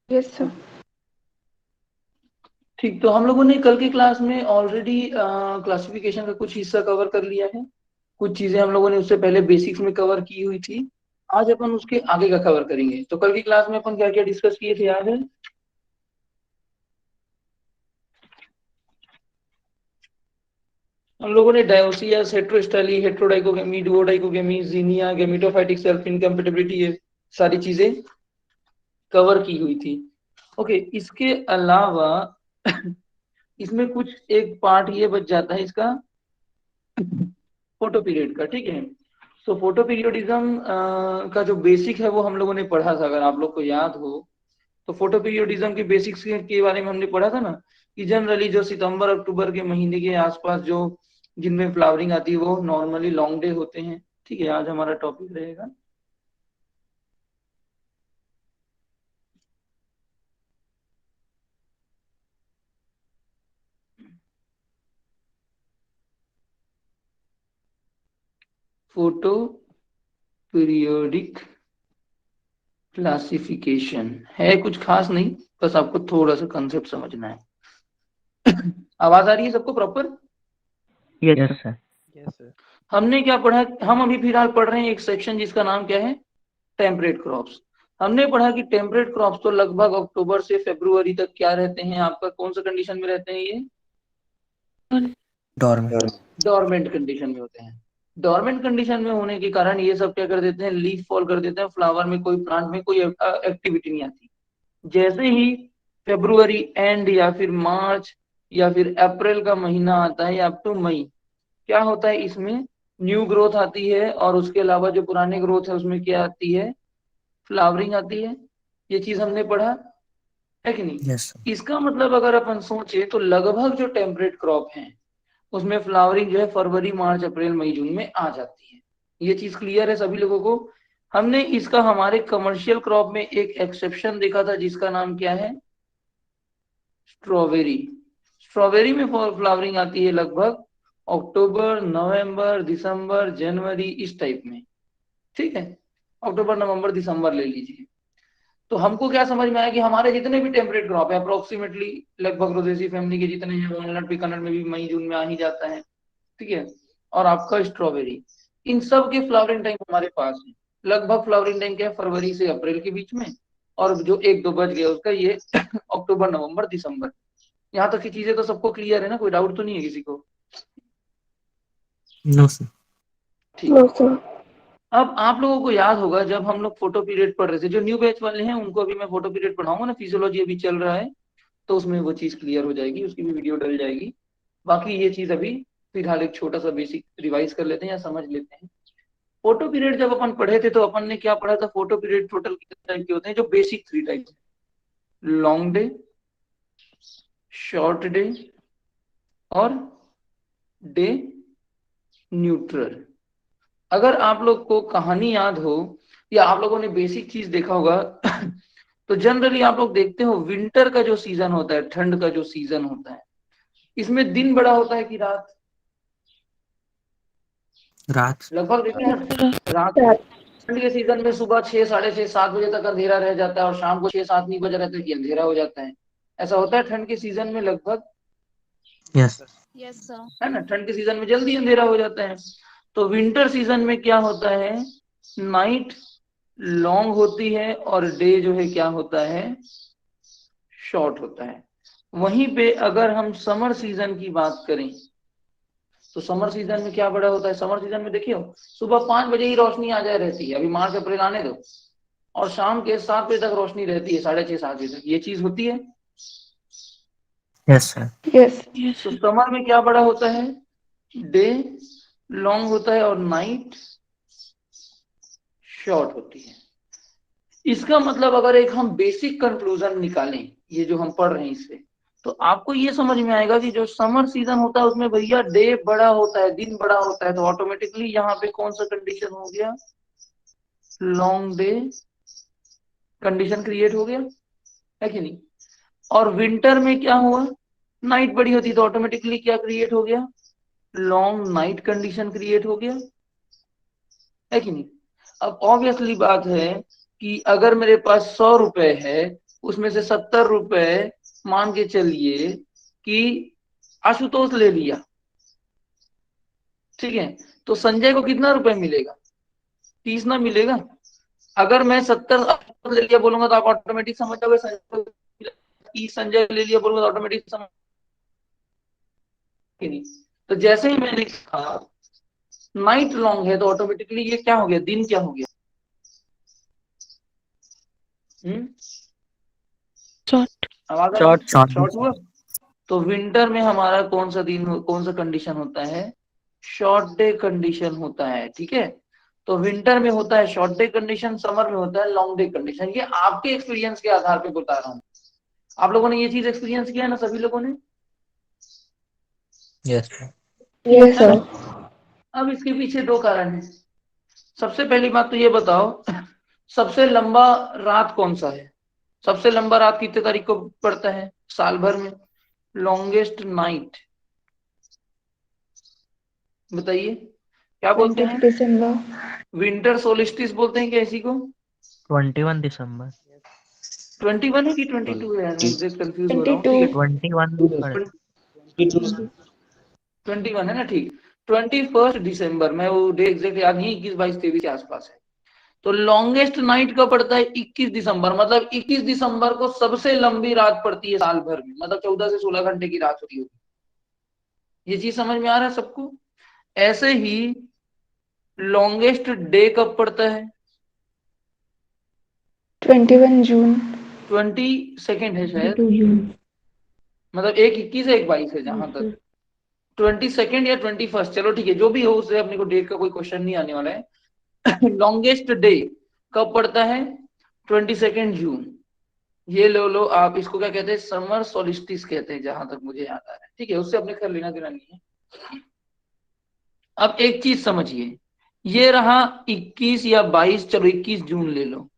Yes sir. ठीक, तो हम लोगों ने कल की क्लास में ऑलरेडी क्लासिफिकेशन का कुछ हिस्सा कवर कर लिया है। कुछ चीजें हम लोगों ने उससे पहले बेसिक्स में कवर की हुई थी। आज अपन उसके आगे का कवर करेंगे। तो कल की क्लास में अपन क्या क्या डिस्कस किए थे याद है? हम लोगों ने डायोसियस, हेट्रोस्टाइली, हेट्रोडाइकोगेमी, डुओडाइकोगेमी, जीनिया, गेमिटोफाइटिक सेल्फ इनकम्पेटिबिलिटी, ये सारी चीजें कवर की हुई थी। ओके, इसके अलावा इसमें कुछ एक पार्ट ये बच जाता है इसका, फोटो पीरियड का। ठीक है, तो फोटो पीरियोडिज्म का जो बेसिक है वो हम लोगों ने पढ़ा था, अगर आप लोग को याद हो। तो फोटो पीरियोडिज्म के बेसिक्स के बारे में हमने पढ़ा था ना, कि जनरली जो सितंबर अक्टूबर के महीने के आसपास जो जिनमें फ्लावरिंग आती है वो नॉर्मली लॉन्ग डे होते हैं। ठीक है, आज हमारा टॉपिक रहेगा फोटो पीरियोडिक क्लासिफिकेशन। है कुछ खास नहीं, बस आपको थोड़ा सा कंसेप्ट समझना है। आवाज आ रही है सबको proper? Yes sir. Yes sir. हमने क्या पढ़ा? हम अभी फिलहाल पढ़ रहे हैं एक सेक्शन जिसका नाम क्या है, टेम्परेट क्रॉप्स। हमने पढ़ा कि टेम्परेट क्रॉप्स तो लगभग अक्टूबर से फरवरी तक क्या रहते हैं, आपका कौन सा कंडीशन में रहते हैं ये? डॉर्मेंट। डोरमेंट कंडीशन में होते हैं। डोरमेंट कंडीशन में होने के कारण ये सब क्या कर देते हैं, लीफ फॉल कर देते हैं, फ्लावर में कोई प्लांट में कोई एक्टिविटी नहीं आती। जैसे ही फरवरी एंड या फिर मार्च या फिर अप्रैल का महीना आता है या अप टू मई, क्या होता है इसमें, न्यू ग्रोथ आती है, और उसके अलावा जो पुराने ग्रोथ है उसमें क्या आती है, फ्लावरिंग आती है। ये चीज हमने पढ़ा है कि नहीं? Yes sir. इसका मतलब अगर अपन सोचे तो लगभग जो टेम्परेट क्रॉप है उसमें फ्लावरिंग जो है फरवरी मार्च अप्रैल मई जून में आ जाती है। ये चीज क्लियर है सभी लोगों को? हमने इसका हमारे कमर्शियल क्रॉप में एक एक्सेप्शन देखा था जिसका नाम क्या है, स्ट्रॉबेरी। स्ट्रॉबेरी में फ्लावरिंग आती है लगभग अक्टूबर नवंबर दिसंबर जनवरी इस टाइप में। ठीक है, अक्टूबर नवंबर दिसंबर ले लीजिए। तो हमको क्या समझ में आया कि हमारे जितने भी टेम्परेट क्रॉप है अप्रोक्सीमेटली लगभग रोजेसी फैमिली के जितने हैं, वॉलनट पिकनट में भी मई जून में आ ही जाता है। ठीक है, और आपका स्ट्रॉबेरी, इन सब के फ्लावरिंग टाइम हमारे पास है। लगभग फ्लावरिंग टाइम क्या है, फरवरी से अप्रैल के बीच में, और जो एक दो बज गया उसका ये अक्टूबर नवंबर दिसंबर। यहाँ तक की चीजें तो सबको क्लियर है ना, कोई डाउट तो नहीं है किसी को? No sir. ठीक है। अब आप लोगों को याद होगा जब हम लोग फोटो पीरियड पढ़ रहे थे, जो न्यू बैच वाले हैं उनको अभी मैं फोटो पीरियड पढ़ाऊंगा ना, फिजियोलॉजी अभी चल रहा है, तो उसमें वो चीज क्लियर हो जाएगी, उसकी भी वीडियो डल जाएगी। बाकी ये चीज अभी फिलहाल एक छोटा सा बेसिक रिवाइज कर लेते हैं या समझ लेते हैं। फोटो पीरियड जब अपन पढ़े थे तो अपन ने क्या पढ़ा था, फोटो पीरियड टोटल कितने टाइप के होते हैं, जो बेसिक थ्री टाइप है, लॉन्ग डे, शॉर्ट डे और डे न्यूट्रल। अगर आप लोग को कहानी याद हो या आप लोगों ने बेसिक चीज देखा होगा तो जनरली आप लोग देखते हो विंटर का जो सीजन होता है, ठंड का जो सीजन होता है, इसमें दिन बड़ा होता है कि रात? रात। लगभग देखते हैं ना, रात। ठंड के सीजन में सुबह 6, 6:30, 7 बजे तक अंधेरा रह जाता है और शाम को 6, 7 नहीं बज रहता है कि अंधेरा हो जाता है। ऐसा होता है ठंड के सीजन में लगभग, यस। Yes sir. है ना, ठंड के सीजन में जल्दी अंधेरा हो जाता है। तो विंटर सीजन में क्या होता है, नाइट लॉन्ग होती है और डे जो है क्या होता है, शॉर्ट होता है। वहीं पे अगर हम समर सीजन की बात करें तो समर सीजन में क्या बड़ा होता है, समर सीजन में देखिए सुबह 5 बजे ही रोशनी आ जाए रहती है, अभी मार्च अप्रैल आने दो, और शाम के 7 बजे तक रोशनी रहती है, 6:30 7 बजे तक, ये चीज होती है। Yes sir. यस। तो समर में क्या बड़ा होता है, डे लॉन्ग होता है और नाइट शॉर्ट होती है। इसका मतलब अगर एक हम बेसिक कंक्लूजन निकालें ये जो हम पढ़ रहे हैं इससे, तो आपको ये समझ में आएगा कि जो समर सीजन होता है उसमें भैया डे बड़ा होता है, दिन बड़ा होता है, तो ऑटोमेटिकली यहाँ पे कौन सा कंडीशन हो गया, लॉन्ग डे कंडीशन क्रिएट हो गया, है कि नहीं? और विंटर में क्या हुआ, नाइट बड़ी होती तो ऑटोमेटिकली क्या क्रिएट हो गया, लॉन्ग नाइट कंडीशन क्रिएट हो गया, है कि नहीं? अब ऑब्वियसली बात है कि अगर मेरे पास 100 रुपए है उसमें से 70 रुपए मान के चलिए कि आशुतोष ले लिया, ठीक है, तो संजय को कितना रुपए मिलेगा? 30 ना मिलेगा। अगर मैं 70 ले लिया बोलूंगा तो आप ऑटोमेटिक समझ जाओगे संजय को 30 संजय ले लिया बोलूंगा तो ऑटोमेटिक समझ नहीं। तो जैसे ही मैंने कहा नाइट लॉन्ग है तो ऑटोमेटिकली ये क्या हो गया, दिन क्या हो गया? शॉर्ट। आवाज आ रही शॉर्ट है? शॉर्ट शॉर्ट हुआ। तो विंटर में हमारा कौन सा दिन कौन सा कंडीशन होता है? शॉर्ट डे कंडीशन होता है, ठीक है। तो विंटर में होता है शॉर्ट डे कंडीशन, समर में होता है लॉन्ग डे कंडीशन। ये आपके एक्सपीरियंस के आधार पे बता रहा हूँ। आप लोगों ने ये चीज एक्सपीरियंस किया है ना, सभी लोगों ने? Yes yes sir. अब इसके पीछे दो कारण है। सबसे पहली बात तो ये बताओ सबसे लंबा रात कौन सा है? सबसे लंबा रात कितने तारीख को पड़ता है साल भर में? लॉन्गेस्ट नाइट बताइए क्या बोलते 20 हैं? दिसंबर। विंटर सोलिस्टिस बोलते हैं क्या इसी को? 21 दिसंबर। 21 है कि 22 है? मैं एग्जैक्ट कंफ्यूज हो रहा हूँ, 22। ठीक है। 21 21 है ना, ठीक। 21 दिसंबर, मैं वो डे एग्जैक्ट याद नहीं, 21, 22, 23 के आसपास है। तो लॉन्गेस्ट नाइट कब पड़ता है? 21 दिसंबर। मतलब 21 दिसंबर को सबसे लंबी रात पड़ती है साल भर में, मतलब 14 से 16 घंटे की रात होती होगी। ये चीज समझ में आ रहा है सबको? ऐसे ही लॉन्गेस्ट डे कब पड़ता है? 21 जून। 22 है शायद, 22 जून। मतलब एक 21 है एक 22 है जहां तक। 22 या 21, चलो ठीक है, जो भी हो उससे अपने को डेट का कोई क्वेश्चन नहीं आने वाला है। लॉन्गेस्ट डे कब पड़ता है? 22 जून। ये लो आप, इसको क्या कहते हैं? समर सोलिस्टिस कहते हैं जहां तक मुझे याद आ रहा है, ठीक है, उससे अपने खैर लेना देना नहीं है। अब एक चीज समझिए, ये रहा 21 या 22, चलो 21 जून ले लो,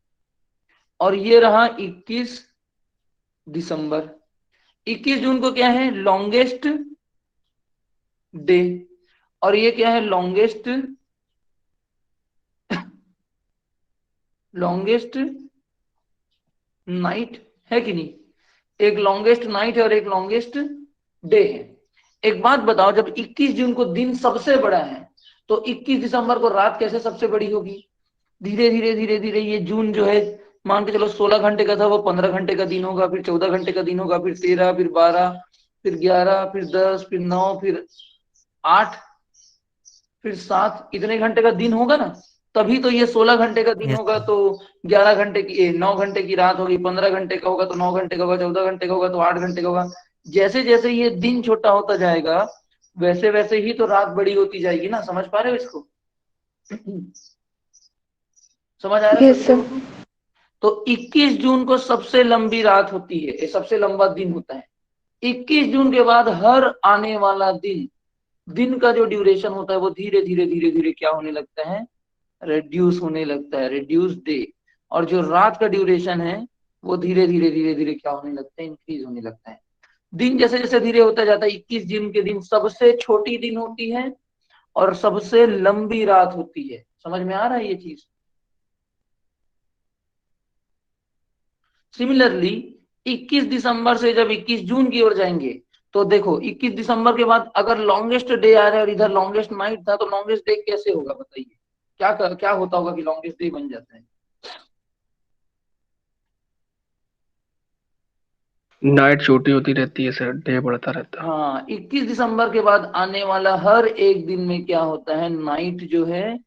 और ये रहा 21 दिसंबर। 21 जून को क्या है? Longest day. और ये क्या है? लॉन्गेस्ट नाइट, है कि नहीं? एक लॉन्गेस्ट नाइट है और एक लॉन्गेस्ट डे है। एक बात बताओ, जब 21 जून को दिन सबसे बड़ा है तो 21 दिसंबर को रात कैसे सबसे बड़ी होगी? धीरे धीरे धीरे धीरे ये जून जो है, मान के चलो 16 घंटे का था, वो 15 घंटे का दिन होगा, फिर 14 घंटे का दिन होगा, फिर 13, फिर 12, फिर 11, फिर 10, फिर 9, फिर 8, फिर 7, इतने घंटे का दिन होगा ना। तभी तो ये 16 घंटे का दिन यस होगा तो 11 घंटे की 9 घंटे की रात होगी, 15 घंटे का होगा तो 9 घंटे का होगा, 14 घंटे का होगा तो 8 घंटे का होगा। जैसे जैसे ये दिन छोटा होता जाएगा वैसे वैसे ही तो रात बड़ी होती जाएगी ना। समझ पा रहे हो इसको? समझ आ रहा है यस सभी सर। लोगों को? तो 21 जून को सबसे लंबी रात होती है, ये सबसे लंबा दिन होता है। 21 जून के बाद हर आने वाला दिन, दिन का जो ड्यूरेशन होता है वो धीरे धीरे धीरे धीरे क्या होने लगता है? रिड्यूस होने लगता है, रिड्यूस डे। और जो रात का ड्यूरेशन है वो धीरे धीरे धीरे धीरे क्या होने लगता है? इंक्रीज होने लगता है। दिन जैसे जैसे धीरे होता जाता है, 21 जून के दिन सबसे छोटी दिन होती है और सबसे लंबी रात होती है। समझ में आ रहा है ये चीज? सिमिलरली 21 दिसंबर से जब 21 जून की ओर जाएंगे तो देखो 21 दिसंबर के बाद अगर लॉन्गेस्ट डे आ रहा है और इधर लॉन्गेस्ट नाइट था तो लॉन्गेस्ट डे कैसे होगा बताइए? क्या होता होगा कि लॉन्गेस्ट डे बन जाता है? नाइट छोटी होती रहती है सर, डे बढ़ता रहता है। हाँ, 21 दिसंबर के बाद आने वाला हर एक दिन में क्या होता है? नाइट जो है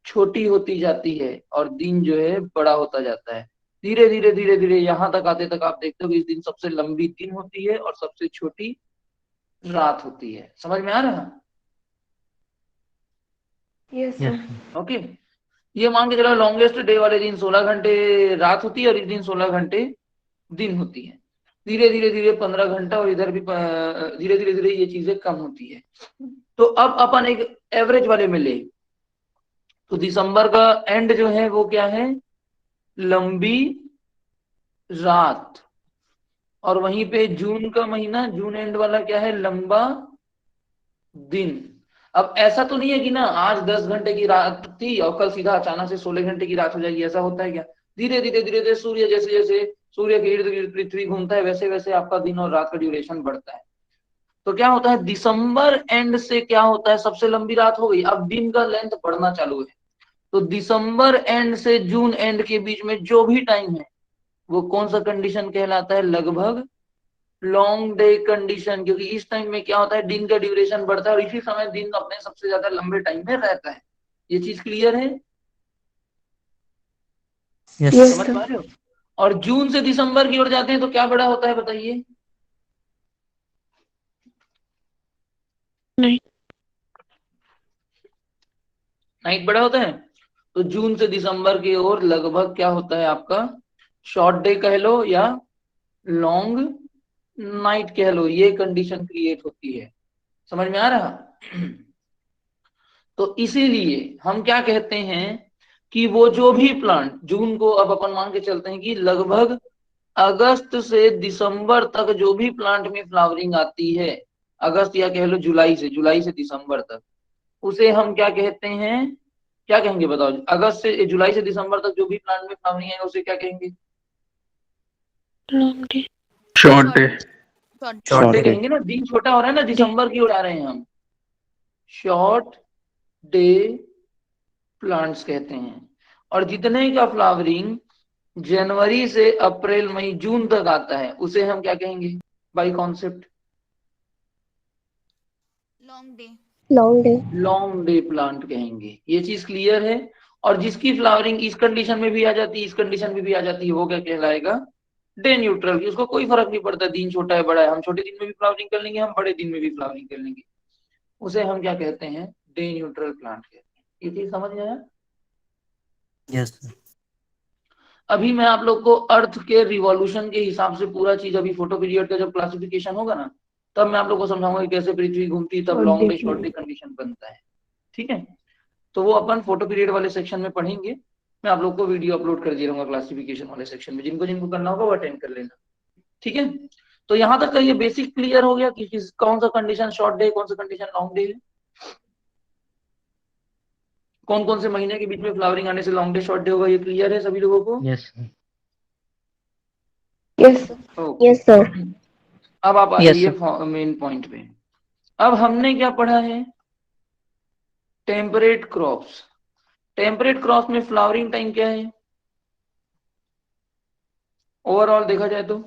छोटी होती जाती है और दिन जो है बड़ा होता जाता है। धीरे धीरे धीरे धीरे यहाँ तक आते तक आप देखते हो कि इस दिन सबसे लंबी दिन होती है और सबसे छोटी रात होती है। समझ में आ रहा है? Yes yes sir. ओके। ये मान के चलो लॉन्गेस्ट डे वाले दिन 16 घंटे रात होती है और इस दिन 16 घंटे दिन होती है। धीरे धीरे धीरे 15 घंटा और इधर भी धीरे धीरे धीरे ये चीजें कम होती है। तो अब अपन एक एवरेज वाले में ले, तो दिसंबर का एंड जो है वो क्या है? लंबी रात। और वहीं पे जून का महीना, जून एंड वाला क्या है? लंबा दिन। अब ऐसा तो नहीं है कि ना आज 10 घंटे की रात थी और कल सीधा अचानक से 16 घंटे की रात हो जाएगी, ऐसा होता है क्या? धीरे धीरे धीरे धीरे सूर्य जैसे जैसे सूर्य के इर्द गिर्द पृथ्वी घूमता है, वैसे वैसे आपका दिन और रात का ड्यूरेशन बढ़ता है। तो क्या होता है, दिसंबर एंड से क्या होता है, सबसे लंबी रात हो गई, अब दिन का लेंथ बढ़ना चालू है। तो दिसंबर एंड से जून एंड के बीच में जो भी टाइम है वो कौन सा कंडीशन कहलाता है, लगभग लॉन्ग डे कंडीशन, क्योंकि इस टाइम में क्या होता है, दिन का ड्यूरेशन बढ़ता है और इसी समय दिन अपने सबसे ज्यादा लंबे टाइम में रहता है। ये चीज क्लियर है, यस Yes, समझ sir. पा रहे हो? और जून से दिसंबर की ओर जाते हैं तो क्या बड़ा होता है बताइए? नहीं. नाइट बड़ा होता है। तो जून से दिसंबर की ओर लगभग क्या होता है आपका, शॉर्ट डे कह लो या लॉन्ग नाइट कह लो, ये कंडीशन क्रिएट होती है। समझ में आ रहा? तो इसीलिए हम क्या कहते हैं कि वो जो भी प्लांट, जून को अब अपन मान के चलते हैं कि लगभग अगस्त से दिसंबर तक जो भी प्लांट में फ्लावरिंग आती है, अगस्त या कह लो जुलाई से दिसंबर तक, उसे हम क्या कहते हैं, क्या कहेंगे बताओ? अगस्त से जुलाई से दिसंबर तक जो भी प्लांट में फ्लावरिंग है उसे क्या कहेंगे? Long day. Short day. Short day कहेंगे ना, दिन छोटा हो रहा है ना, दिसंबर की ओर आ रहे हैं हम, शॉर्ट डे प्लांट्स कहते हैं। और जितने का फ्लावरिंग जनवरी से अप्रैल मई जून तक आता है उसे हम क्या कहेंगे by concept? Long day. Long day. Long day plant कहेंगे। ये चीज क्लियर है? और जिसकी फ्लावरिंग इस कंडीशन में भी आ जाती है, इस कंडीशन में भी आ जाती है, वो क्या कहलाएगा? Day neutral. उसको कोई फर्क नहीं पड़ता दिन छोटा है बड़ा है, हम छोटे दिन में भी फ्लावरिंग कर लेंगे, हम बड़े दिन में भी फ्लावरिंग कर लेंगे, उसे हम क्या कहते हैं? डे न्यूट्रल प्लांट कहते हैं। ये चीज समझ में आया? यस अभी मैं आप लोग को अर्थ के रिवॉल्यूशन के हिसाब से पूरा चीज, अभी फोटो पीरियड का जब क्लासिफिकेशन होगा ना, तब मैं आप लोग को समझाऊंगा कि कैसे पृथ्वी घूमती, तब long day short day condition बनता है। ठीक है, तो वो अपन फोटो पीरियड वाले सेक्शन में पढ़ेंगे। मैं आप लोग को वीडियो अपलोड कर दिया रहूंगा क्लासिफिकेशन वाले सेक्शन में, जिनको जिनको करना होगा वो अटेंड कर लेना। ठीक है, तो यहाँ तक का ये बेसिक क्लियर हो गया कि कौन सा कंडीशन शॉर्ट डे, कौन सा कंडीशन लॉन्ग डे है, कौन कौन से महीने के बीच में फ्लावरिंग आने से लॉन्ग डे शॉर्ट डे होगा, ये क्लियर है सभी लोगों को? Yes Yes, sir. Okay. Yes, sir. अब आप आ Yes, जाइए मेन पॉइंट पे। अब हमने क्या पढ़ा है? Temperate crops. टेम्परेट क्रॉप्स में फ्लावरिंग टाइम क्या है ओवरऑल देखा जाए तो?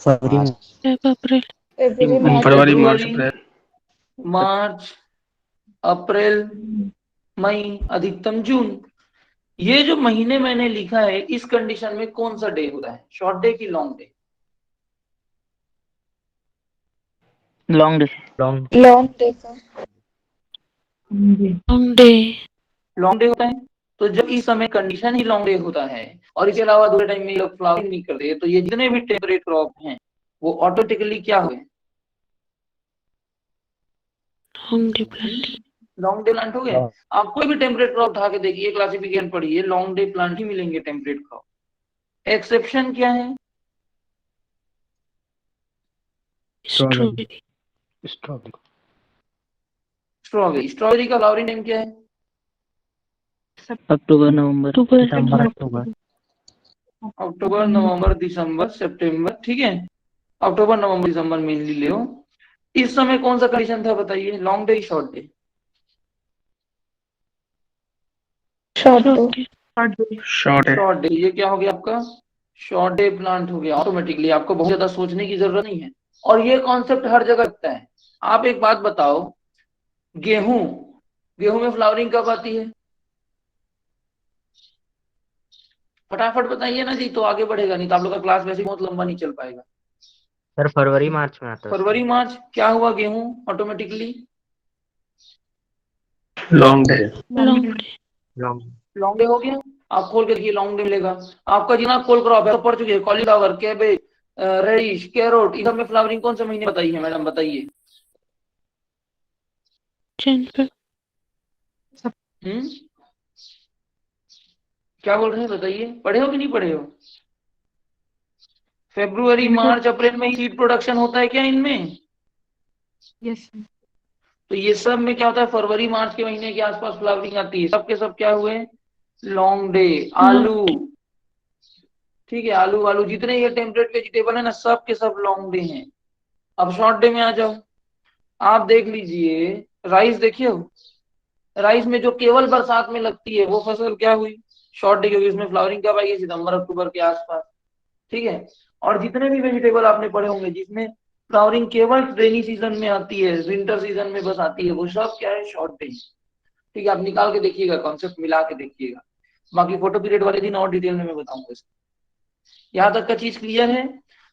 February, फरवरी मार्च फरवरी, अप्रैल। मार्च, अप्रैल, मई, अधिकतम जून। ये जो महीने मैंने लिखा है, इस कंडीशन में कौन सा डे होता है, शॉर्ट डे की long day? Long day long Long day, sir. Long day. Long day होता है। तो जब इस समय कंडीशन ही लॉन्ग डे होता है और इसके अलावा दूसरे टाइम में लोग फ्लावरिंग नहीं करते, तो ये जितने भी टेम्परेट क्रॉप हैं वो ऑटोमेटिकली क्या हुए? Long day plant. Long day plant हो गए। आप कोई भी टेम्परेट क्रॉप उठा के देखिए, क्लासिफिकेशन पढ़िए, लॉन्ग डे प्लांट ही मिलेंगे टेम्परेट क्रॉप। एक्सेप्शन क्या है? Strawberry. स्ट्रॉबेरी। स्ट्रॉबेरी का फ्लावरिंग टाइम क्या है? अक्टूबर नवंबर October, दिसंबर October. अक्टूबर नवंबर दिसंबर सितंबर। ठीक है, अक्टूबर नवंबर दिसंबर मेनली ले लो। इस समय कौन सा कंडीशन था बताइए, long day short day? Short day. Short है। Short day. ये क्या हो गया आपका? शॉर्ट डे प्लांट हो गया ऑटोमेटिकली, आपको बहुत ज्यादा सोचने की जरूरत नहीं है। और ये कॉन्सेप्ट हर जगह लगता है। आप एक बात बताओ, गेहूं, गेहूं में फ्लावरिंग कब आती है? फटाफट बताइए ना जी, तो आगे बढ़ेगा, नहीं तो आप लोग का क्लास वैसे ही बहुत लंबा नहीं चल पाएगा। सर फरवरी मार्च में आता है फरवरी मार्च। क्या हुआ गेहूं automatically? Long day. Long day. Long long day हो गया। आप खोल के देखिए, लॉन्ग डे मिलेगा आपका। जितना कोल क्रॉप है तो पढ़ चुके हैं, कॉलीफ्लावर, कैबेज, रेडिश, कैरोट, इन सब में फ्लावरिंग कौन से महीने बताइए मैडम, बताइए। January. क्या बोल रहे हैं बताइए, पढ़े हो कि नहीं पढ़े हो? फरवरी मार्च अप्रैल में ही सीड प्रोडक्शन होता है क्या इनमें? Yes. तो ये सब में क्या होता है, फरवरी मार्च के महीने के आसपास फ्लावरिंग आती है। सब के सब क्या हुए? Long day. आलू, ठीक है, आलू वालू जितने ये टेम्परेट वेजिटेबल है ना, सब के सब लॉन्ग डे हैं। अब शॉर्ट डे में आ जाओ। आप देख लीजिए, राइस देखिए, राइस में जो केवल बरसात में लगती है वो फसल क्या हुई, शॉर्ट डे, क्योंकि उसमें फ्लावरिंग कब आई है, सितंबर अक्टूबर के आसपास। ठीक है, और जितने भी वेजिटेबल आपने पढ़े होंगे जिसमें फ्लावरिंग केवल रेनी सीजन में आती है, विंटर सीजन में बस आती है, वो सब क्या है, शॉर्ट डे। ठीक है, आप निकाल के देखिएगा, कॉन्सेप्ट मिला के देखिएगा। बाकी फोटो पीरियड वाले दिन और डिटेल में मैं बताऊंगा इसको। यहाँ तक का चीज क्लियर है?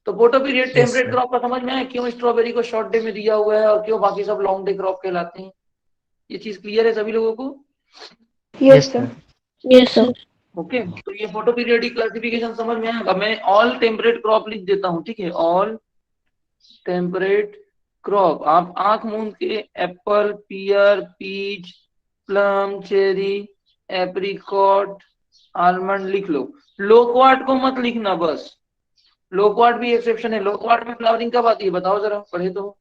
तो photo period yes temperate sir. Crop का समझ में आया, क्यों स्ट्रॉबेरी को शॉर्ट डे में दिया हुआ है और क्यों बाकी सब लॉन्ग डे क्रॉप कहलाते हैं? ये चीज क्लियर है सभी लोगों को? Yes sir. Yes sir. Okay, तो ये फोटो पीरियडिक क्लासिफिकेशन समझ में आया। अब मैं ऑल टेम्परेट क्रॉप लिख देता हूँ, ठीक है, ऑल टेम्परेट क्रॉप। आप आंख मूंद के apple, pear, peach, plum, cherry, apricot, almond लिख लो। लोक्वाट को मत लिखना बस, लोक्वाट भी एक्सेप्शन है। लोक्वाट में फ्लावरिंग कब आती है बताओ जरा, पढ़े तो।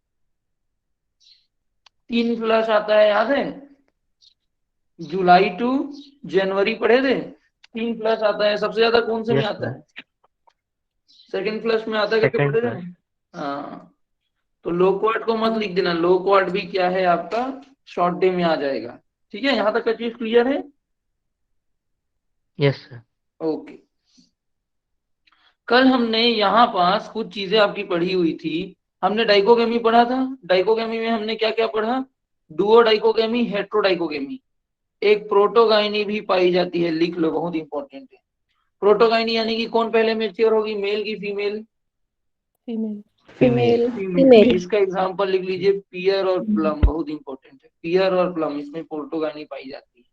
3 फ्लश आता है, याद है? जुलाई टू जनवरी पढ़े थे। 3 फ्लश आता है, सबसे ज्यादा कौन से में यस आता सर। है? सेकंड फ्लश में आता है करके सेकंड पढ़े थे क्लास। ना? हाँ, तो लोक्वाट को मत लिख देना, लोक्वाट भी क्या है आपका, शॉर्ट डे में आ जाएगा। ठीक है, यहां तक का चीज क्लियर है? Yes sir. ओके, कल हमने यहाँ पास कुछ चीजें आपकी पढ़ी हुई थी। हमने डाइकोगेमी पढ़ा था। डाइकोगेमी में हमने क्या क्या पढ़ा? डुओ डाइकोगेमी, हेट्रो डाइकोगेमी, एक प्रोटोगाइनी भी पाई जाती है, लिख लो, बहुत इंपॉर्टेंट है। प्रोटोगाइनी यानी कि कौन पहले मेच्योर होगी, मेल की फीमेल? फीमेल। फीमेल। फीमेल। इसका एग्जांपल लिख लीजिए, पियर और प्लम, बहुत इंपॉर्टेंट है, पियर और प्लम, इसमें प्रोटोगाइनी पाई जाती है।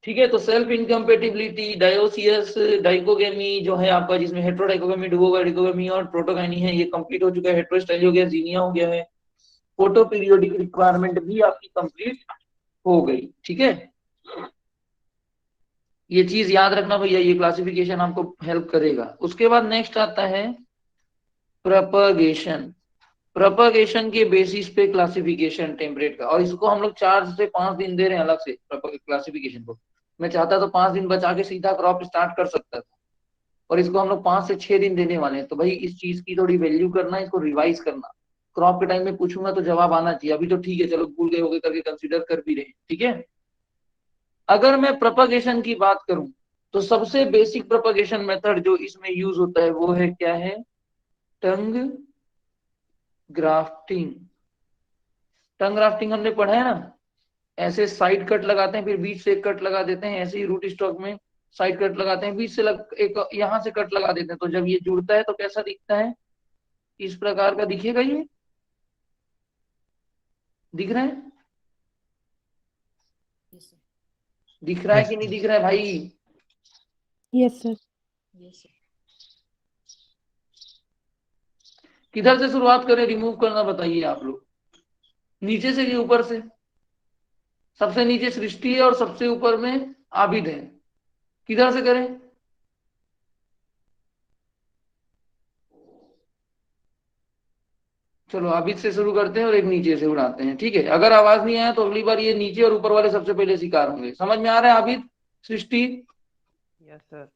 ठीक है, तो सेल्फ इनकम्पेटिबिलिटी, डायोसियस डाइकोगेमी जो है आपका, जिसमें हेट्रोडाइकोगेमी, डुओ डाइकोगेमी और प्रोटोगाइनी है, ये कंप्लीट हो चुका है। हेट्रोस्टाइल हो गया, जीनिया हो गया है। फोटो पीरियोडिक रिक्वायरमेंट भी आपकी कंप्लीट हो गई। ठीक है, ये चीज याद रखना भैया, ये क्लासिफिकेशन आपको हेल्प करेगा। उसके बाद नेक्स्ट आता है प्रोपगेशन। प्रोपगेशन के बेसिस पे क्लासिफिकेशन टेम्परेट का, और इसको हम लोग 4 से 5 दिन दे रहे हैं अलग से क्लासिफिकेशन को। मैं चाहता तो 5 दिन बचा के सीधा क्रॉप स्टार्ट कर सकता था, और इसको हम लोग 5 से 6 दिन देने वाले हैं। तो भाई इस चीज की थोड़ी वैल्यू करना, इसको रिवाइज करना। क्रॉप के टाइम में पूछूंगा तो जवाब आना चाहिए। अभी तो ठीक है, चलो भूल गए होगे करके कंसिडर कर भी रहे हैं। ठीक है, अगर मैं प्रोपगेशन की बात करूं तो सबसे बेसिक प्रोपगेशन मेथड जो इसमें यूज होता है वो है, क्या है, टंग ग्राफ्टिंग। टंग ग्राफ्टिंग हमने पढ़ा है ना, ऐसे साइड कट लगाते हैं, फिर बीच से एक कट लगा देते हैं। ऐसे ही रूट स्टॉक में साइड कट लगाते हैं, बीच से एक यहाँ से कट लगा देते हैं। तो जब ये जुड़ता है तो कैसा दिखता है, इस प्रकार का दिखेगा। ये दिख रहा है? दिख रहा है यस कि नहीं सर। दिख रहा है भाई? Yes sir. किधर से शुरुआत करें रिमूव करना, बताइए आप लोग, नीचे से कि ऊपर से? सबसे नीचे सृष्टि है और सबसे ऊपर में आबिद है, किधर से करें? चलो आबिद से शुरू करते हैं और एक नीचे से उड़ाते हैं। ठीक है, अगर आवाज नहीं आया तो अगली बार ये नीचे और ऊपर वाले सबसे पहले शिकार होंगे। समझ में आ रहा है आबिद, सृष्टि? Yes sir.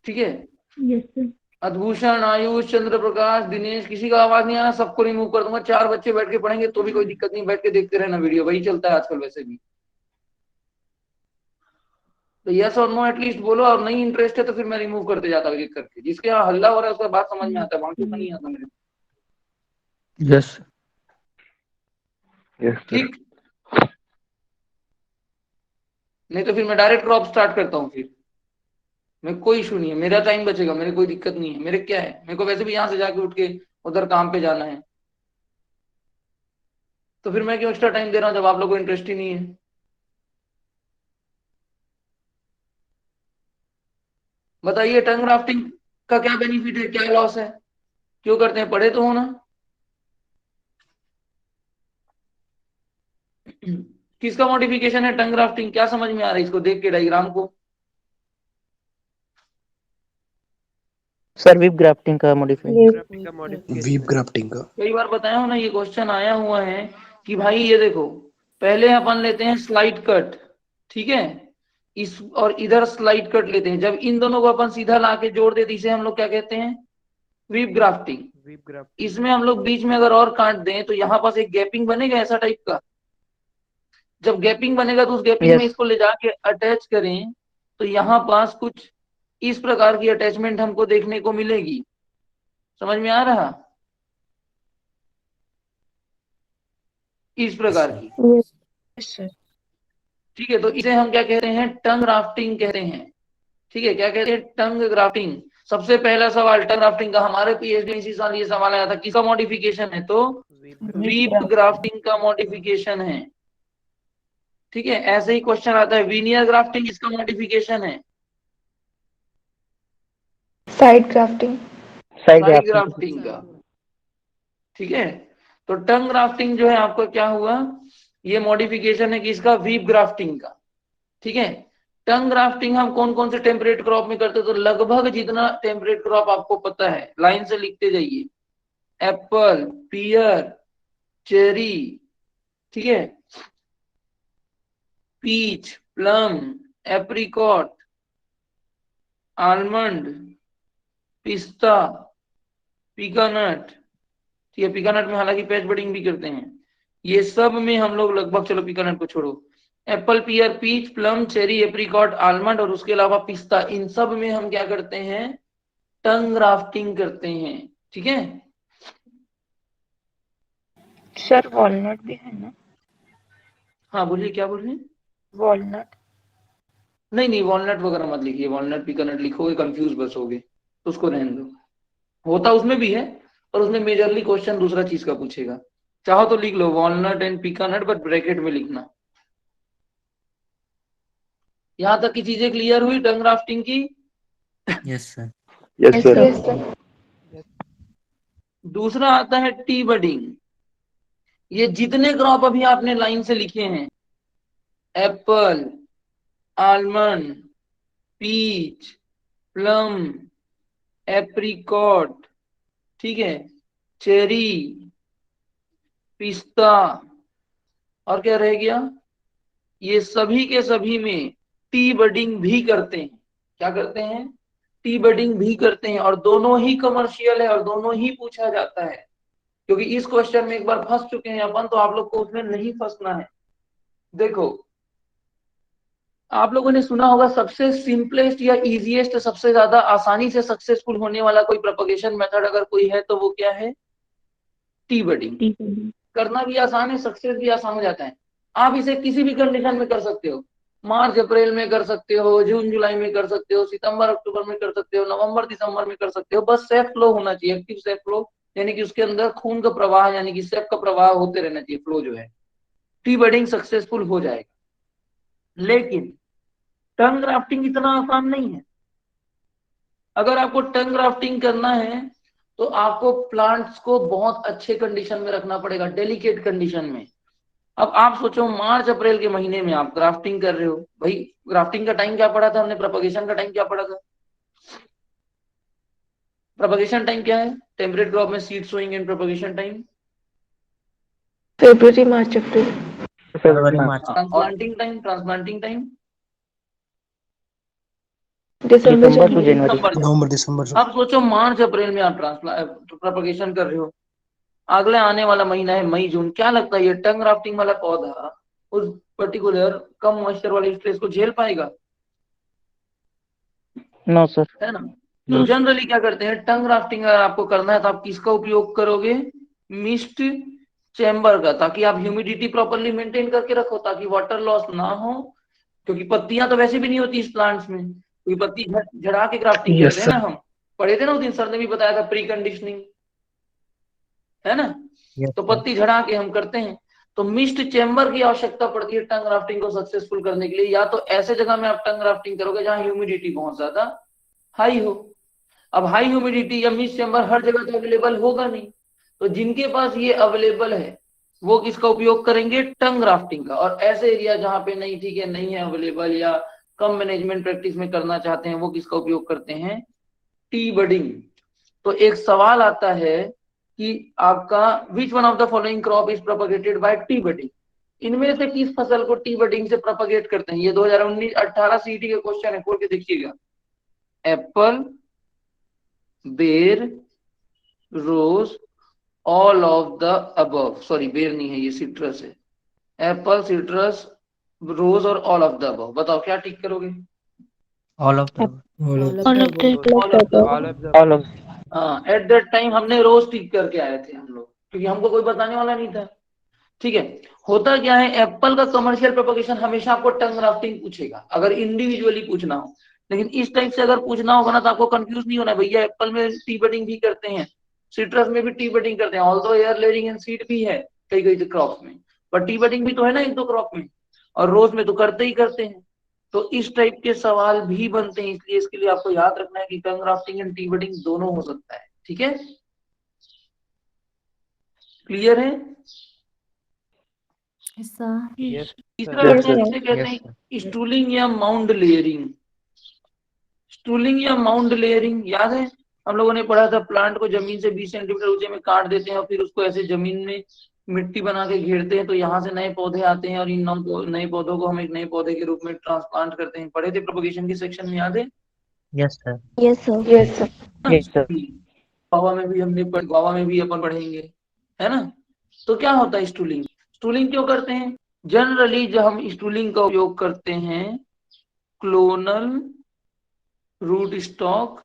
ठीक है, यस सर। अद्भूषण, आयुष, चंद्र प्रकाश, दिनेश, किसी का आवाज नहीं आया, सबको रिमूव कर दूंगा। 4 बच्चे बैठ के पढ़ेंगे तो भी कोई दिक्कत नहीं, बैठ के देखते रहना वीडियो, वही चलता है आजकल वैसे भी। तो यस और नो एटलीस्ट बोलो, और नहीं इंटरेस्ट है तो फिर मैं रिमूव करते जाता हूँ एक करके। जिसके यहाँ हल्ला हो रहा है उसका बात समझ में आता है, बाकी तो नहीं आता मेरे। Yes yes sir. ठीक, नहीं तो फिर मैं डायरेक्ट क्रॉप स्टार्ट करता हूँ फिर। मेरे कोई इशू नहीं है, मेरा टाइम बचेगा, मेरे कोई दिक्कत नहीं है। मेरे क्या है, मेरे को वैसे भी यहाँ से जाके उठ के उधर काम पे जाना है, तो फिर मैं क्यों एक्स्ट्रा टाइम दे रहा हूँ जब आप लोगों को इंटरेस्ट ही नहीं है? बताइए, टंग ग्राफ्टिंग का क्या बेनिफिट है, क्या लॉस है, क्यों करते हैं? पढ़े तो हो ना? किसका मॉडिफिकेशन है टंग ग्राफ्टिंग, क्या समझ में आ रहा है इसको देख के डायग्राम को? सर वीव ग्राफ्टिंग का मॉडिफाइड। Yes. ग्राफ्टिंग का मॉडिफिकेशन वीव ग्राफ्टिंग का। कई बार बताया हूं ना, ये क्वेश्चन आया हुआ है कि भाई ये देखो, पहले अपन लेते हैं स्लाइड कट, ठीक है, इस और इधर स्लाइड कट लेते हैं। जब इन दोनों को अपन सीधा लाके जोड़ देते इसे हम लोग क्या कहते हैं, वीव ग्राफ्टिंग। Weave grafting. इसमें हम लोग बीच में अगर और काट दें तो यहाँ पास एक गैपिंग बनेगा ऐसा टाइप का। जब गैपिंग बनेगा तो उस गैपिंग में Yes. इसको ले जाके अटैच करें तो यहाँ पास कुछ इस प्रकार की अटैचमेंट हमको देखने को मिलेगी। समझ में आ रहा, इस प्रकार की, Yes, sir. ठीक है। तो इसे हम क्या कहते हैं, टंग ग्राफ्टिंग कहते हैं, ठीक है। क्या कहते हैं, टंग ग्राफ्टिंग। सबसे पहला सवाल टंग ग्राफ्टिंग का हमारे पीएचडी में इसी साल ये सवाल आया था, किसका मॉडिफिकेशन है, तो वीव ग्राफ्टिंग का मॉडिफिकेशन है, ठीक है। ऐसे ही क्वेश्चन आता है वीनियर ग्राफ्टिंग, इसका मॉडिफिकेशन है side grafting. Side side grafting. Grafting का, ठीक है। तो टंग ग्राफ्टिंग जो है आपका क्या हुआ, ये मॉडिफिकेशन है किसका, वीव ग्राफ्टिंग का, ठीक है। टंग ग्राफ्टिंग हम कौन कौन से टेम्परेट क्रॉप में करते हैं, तो लगभग जितना टेम्परेट क्रॉप आपको पता है लाइन से लिखते जाइए, एप्पल, पियर, चेरी, ठीक है, पीच, प्लम, एप्रिकॉट, आलमंड, पिस्ता, पीकानट, ठीक है। पीकानट में हालांकि पैच बडिंग भी करते हैं। ये सब में हम लोग लगभग, चलो पीकानट को छोड़ो, apple, pear, peach, plum, cherry, apricot, almond और उसके अलावा पिस्ता, इन सब में हम क्या करते हैं, टंग ग्राफ्टिंग करते हैं, ठीक है। सर वॉलनट भी है ना? हाँ बोलिए, क्या बोल रहे हैं। वॉलनट। नहीं नहीं, वॉलनट वगैरह मत लिखिए, वॉलनट पीकानट लिखोगे कंफ्यूज बस होगे, तो उसको रहने दो। होता उसमें भी है, और उसमें मेजरली क्वेश्चन दूसरा चीज का पूछेगा। चाहो तो लिख लो वॉलनट एंड पीकानट, बट ब्रैकेट में लिखना। यहां तक की चीजें क्लियर हुई टंग ग्राफ्टिंग की। Yes sir. Yes sir. Yes sir. दूसरा आता है टी बडिंग। ये जितने क्रॉप अभी आपने लाइन से लिखे हैं, apple, almond, peach, plum, apricot, ठीक है, चेरी, पिस्ता, और क्या रह गया, ये सभी के सभी में टी बडिंग भी करते हैं। क्या करते हैं, टी बडिंग भी करते हैं, और दोनों ही कमर्शियल है और दोनों ही पूछा जाता है। क्योंकि इस क्वेश्चन में एक बार फंस चुके हैं अपन, तो आप लोग को उसमें नहीं फंसना है। देखो, आप लोगों ने सुना होगा सबसे सिंपलेस्ट या इजीएस्ट, सबसे ज्यादा आसानी से सक्सेसफुल होने वाला कोई प्रोपगेशन मेथड अगर कोई है तो वो क्या है, टी बडिंग। करना भी आसान है, सक्सेस भी आसान हो जाता है। आप इसे किसी भी कंडीशन में कर सकते हो, मार्च अप्रैल में कर सकते हो, जून जुलाई में कर सकते हो, सितंबर अक्टूबर में कर सकते हो, नवंबर दिसंबर में कर सकते हो। बस सेफ फ्लो होना चाहिए, एक्टिव सेफ फ्लो, यानी कि उसके अंदर खून का प्रवाह, यानी कि सेफ का प्रवाह होते रहना चाहिए, फ्लो जो है, टी बडिंग सक्सेसफुल हो जाएगा। लेकिन टंग ग्राफ्टिंग इतना आसान नहीं है। अगर आपको टंग ग्राफ्टिंग करना है तो आपको प्लांट्स को बहुत अच्छे कंडीशन में रखना पड़ेगा, डेलिकेट कंडीशन में। अब आप सोचो मार्च अप्रैल के महीने में आप ग्राफ्टिंग कर रहे हो, भाई ग्राफ्टिंग का टाइम क्या पड़ा था हमने, प्रोपगेशन का टाइम क्या पड़ा था, प्रोपगेशन टाइम क्या है, टेम्परेट क्रॉप में seed sowing and propagation time फरवरी मार्च अप्रैल। फरवरी मार्च। ट्रांसप्लांटिंग टाइम, ट्रांसप्लांटिंग टाइम दिसंबर दिसंबर टू जनवरी। जनवरी। नवंबर दिसंबर। अब सोचो मार्च अप्रैल में आप प्रोपगेशन कर रहे हो, अगले आने वाला महीना है मई जून, क्या लगता है ये टंग ग्राफ्टिंग वाला पौधा उस पर्टिकुलर कम मॉइस्चर वाले स्ट्रेस को झेल पाएगा, नो सर। है ना। तो जनरली क्या करते हैं, टंग ग्राफ्टिंग अगर आपको करना है तो आप किसका उपयोग करोगे, मिस्ट चेम्बर का, ताकि आप ह्यूमिडिटी प्रॉपर्ली मेंटेन करके रखो, ताकि वाटर लॉस ना हो। क्योंकि पत्तियां तो वैसे भी नहीं होती इस प्लांट्स में, क्योंकि पत्ती झड़ा के ग्राफ्टिंग Yes, करते हैं sir. ना, हम पढ़े थे ना उस दिन, सर ने भी बताया था प्री कंडीशनिंग, है ना। तो पत्ती झड़ा के हम करते हैं, तो मिस्ट चेम्बर की आवश्यकता पड़ती है टंग ग्राफ्टिंग को सक्सेसफुल करने के लिए। या तो ऐसे जगह में आप टंग ग्राफ्टिंग करोगे जहां ह्यूमिडिटी बहुत ज्यादा हाई हो। अब हाई ह्यूमिडिटी या मिस्ट चेम्बर हर जगह तो अवेलेबल होगा नहीं, तो जिनके पास ये अवेलेबल है वो किसका उपयोग करेंगे, टंग ग्राफ्टिंग का। और ऐसे एरिया जहां पे नहीं, ठीक है, नहीं है अवेलेबल या कम मैनेजमेंट प्रैक्टिस में करना चाहते हैं, वो किसका उपयोग करते हैं, टी बडिंग। तो एक सवाल आता है कि आपका which one of the following crop is propagated by T budding, इनमें से किस फसल को टी बडिंग से प्रोपगेट करते हैं। ये 2019-18 सीटी के क्वेश्चन है, खोल के देखिएगा। एप्पल, बेर, rose, all of the above. Sorry बेर नहीं है, ये सिट्रस है। एप्पल, सिट्रस, रोज और ऑल ऑफ द अबव। बताओ क्या टिक करोगे? All of the All of all of the All of हाँ, एट दैट टाइम हमने रोज टिक करके आए थे हम लोग, क्योंकि हमको कोई बताने वाला नहीं था। ठीक है, होता क्या है, एप्पल का कमर्शियल प्रोपगेशन हमेशा आपको टंग ग्राफ्टिंग पूछेगा अगर इंडिविजुअली पूछना हो। लेकिन इस टाइप से अगर पूछना होगा ना तो आपको कंफ्यूज नहीं होना, भैया एप्पल में टी बडिंग भी करते हैं, सिट्रस में भी टी बडिंग करते हैं, although air layering and seed भी है कई कई क्रॉप में, पर टी बडिंग भी तो है ना एक दो क्रॉप में, और रोज में तो करते ही करते हैं। तो इस टाइप के सवाल भी बनते हैं, इसलिए इसके लिए आपको याद रखना है कि टंग ग्राफ्टिंग एंड टी बडिंग दोनों हो सकता है। ठीक है, क्लियर है? तीसरा Yes, अपने sir. इसे कहते हैं स्टूलिंग या माउंड लेयरिंग। स्टूलिंग या माउंड लेयरिंग याद है, हम लोगों ने पढ़ा था, प्लांट को जमीन से 20 सेंटीमीटर ऊंचे में काट देते हैं और फिर उसको ऐसे जमीन में मिट्टी बना के घेरते हैं, तो यहाँ से नए पौधे आते हैं और इन नए पौधों को हम एक नए पौधे के रूप में ट्रांसप्लांट करते हैं। पढ़े थे प्रोपगेशन के सेक्शन में, याद है? Yes, sir. Yes, sir. Yes, sir. Goa में भी हमने गोवा में भी अपन पढ़ेंगे, है ना? तो क्या होता है स्टूलिंग? स्टूलिंग क्यों करते हैं? जनरली जब हम स्टूलिंग का उपयोग करते हैं क्लोनल रूट स्टॉक